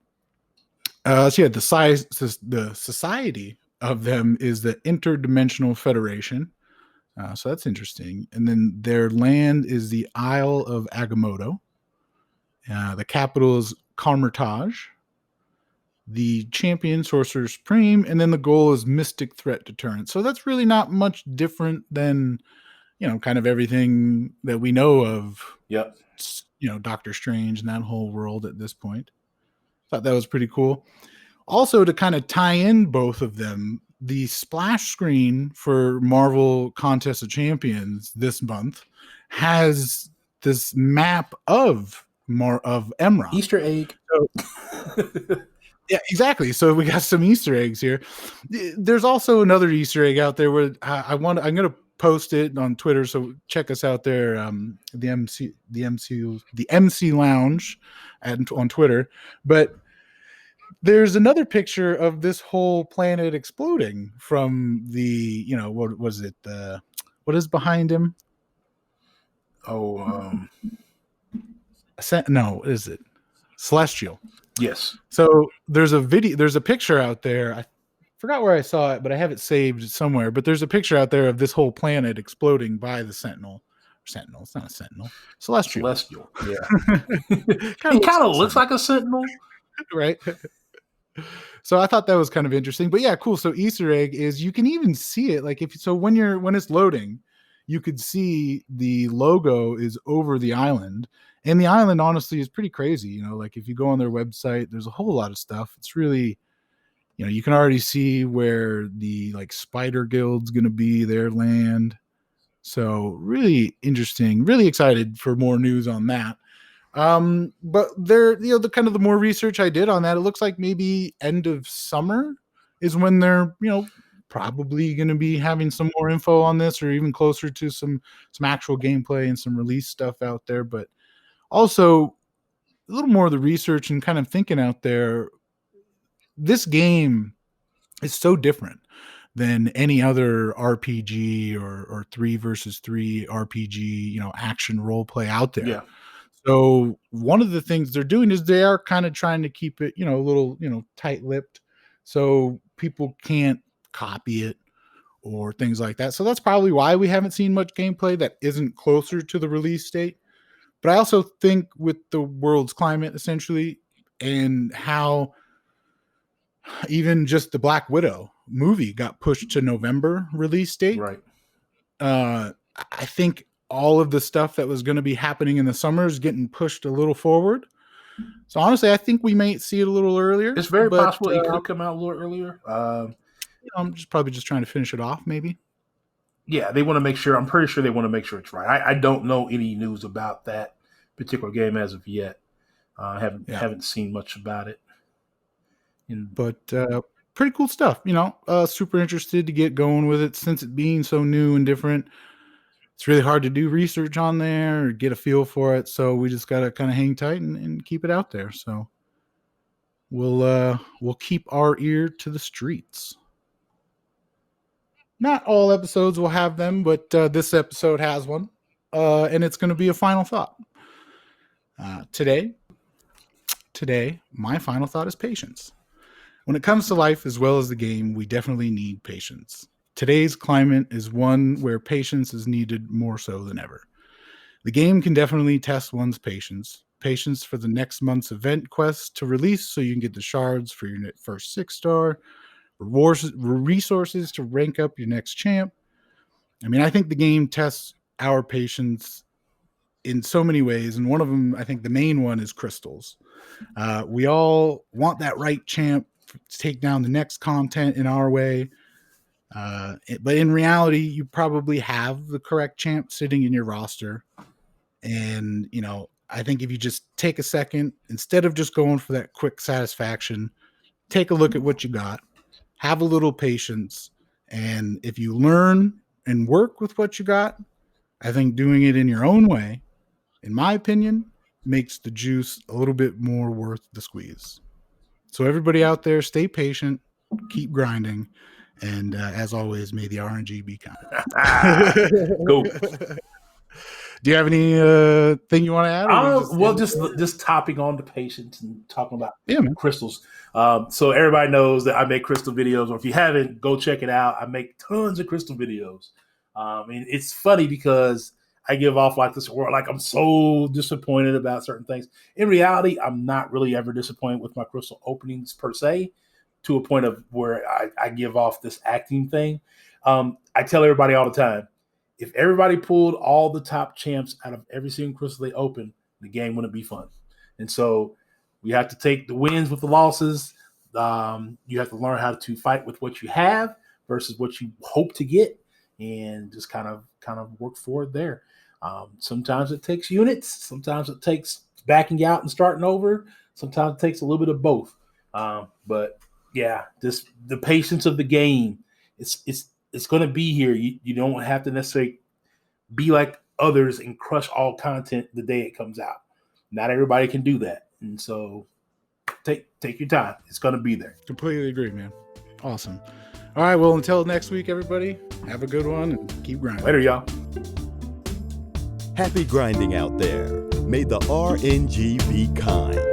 The society of them is the Interdimensional Federation. So that's interesting. And then their land is the Isle of Agamotto. The capital is Carmertage. the champion, Sorcerer Supreme, and then the goal is Mystic Threat Deterrent. So that's really not much different than, kind of everything that we know of. Yep. Doctor Strange and that whole world at this point. Thought that was pretty cool. Also, to kind of tie in both of them, the splash screen for Marvel Contest of Champions this month has this map of Emra. Easter egg. Yeah, exactly. So we got some Easter eggs here. There's also another Easter egg out there where I'm going to post it on Twitter. So check us out there. The MC Lounge on Twitter. But there's another picture of this whole planet exploding from the, what was it? What is behind him? No, is it Celestial? Yes. So there's a picture out there. I forgot where I saw it, but I have it saved somewhere. But there's a picture out there of this whole planet exploding by the Sentinel. Sentinel. It's not a Sentinel. Celestial. Yeah. It kind of looks like a Sentinel. Right. So I thought that was kind of interesting. But yeah, cool. So Easter egg is you can even see it. Like when it's loading, you could see the logo is over the island. And the island, honestly, is pretty crazy. Like if you go on their website, there's a whole lot of stuff. It's really, you can already see where the Spider Guild's going to be, their land. So really interesting, really excited for more news on that. But there, the kind of the more research I did on that, it looks like maybe end of summer is when they're, probably going to be having some more info on this, or even closer to some actual gameplay and some release stuff out there. But also a little more of the research and kind of thinking out there, this game is so different than any other RPG or 3 versus 3 RPG, action role play out there. Yeah. So one of the things they're doing is they are kind of trying to keep it, a little, tight-lipped, so people can't copy it or things like that. So that's probably why we haven't seen much gameplay that isn't closer to the release date. But I also think with the world's climate, essentially, and how even just the Black Widow movie got pushed to November release date. Right. I think all of the stuff that was going to be happening in the summer is getting pushed a little forward. So honestly, I think we may see it a little earlier. It's very possible it could come out a little earlier. I'm probably just trying to finish it off, maybe. Yeah, they want to make sure. I'm pretty sure they want to make sure it's right. I don't know any news about that particular game as of yet. Haven't seen much about it. But pretty cool stuff. Super interested to get going with it since it being so new and different. It's really hard to do research on there or get a feel for it. So we just got to kind of hang tight and keep it out there. So we'll keep our ear to the streets. Not all episodes will have them, but this episode has one. And it's going to be a final thought. Today, my final thought is patience. When it comes to life as well as the game, we definitely need patience. Today's climate is one where patience is needed more so than ever. The game can definitely test one's patience for the next month's event quest to release so you can get the shards for your first 6-star, resources to rank up your next champ. I think the game tests our patience in so many ways, and one of them, I think the main one, is crystals. We all want that right champ to take down the next content in our way. But in reality, you probably have the correct champ sitting in your roster. And, I think if you just take a second, instead of just going for that quick satisfaction, take a look at what you got, have a little patience. And if you learn and work with what you got, I think doing it in your own way, in my opinion, makes the juice a little bit more worth the squeeze. So everybody out there, stay patient, keep grinding. And as always, may the RNG be kind. Cool. Do you have any thing you want to add? Just topping on to patience and talking about crystals. So everybody knows that I make crystal videos, or if you haven't, go check it out. I make tons of crystal videos. And it's funny because I give off like this, or like I'm so disappointed about certain things. In reality, I'm not really ever disappointed with my crystal openings per se, to a point of where I give off this acting thing. I tell everybody all the time, if everybody pulled all the top champs out of every single crystal they open, the game wouldn't be fun. And so we have to take the wins with the losses. You have to learn how to fight with what you have versus what you hope to get, and just kind of work forward there. Sometimes it takes units. Sometimes it takes backing out and starting over. Sometimes it takes a little bit of both. But yeah, just the patience of the game. It's going to be here. You don't have to necessarily be like others and crush all content the day it comes out. Not everybody can do that, and so take your time. It's going to be there. Completely agree, man. Awesome. All right, well, until next week, everybody, have a good one and keep grinding. Later, y'all. Happy grinding out there. May the RNG be kind.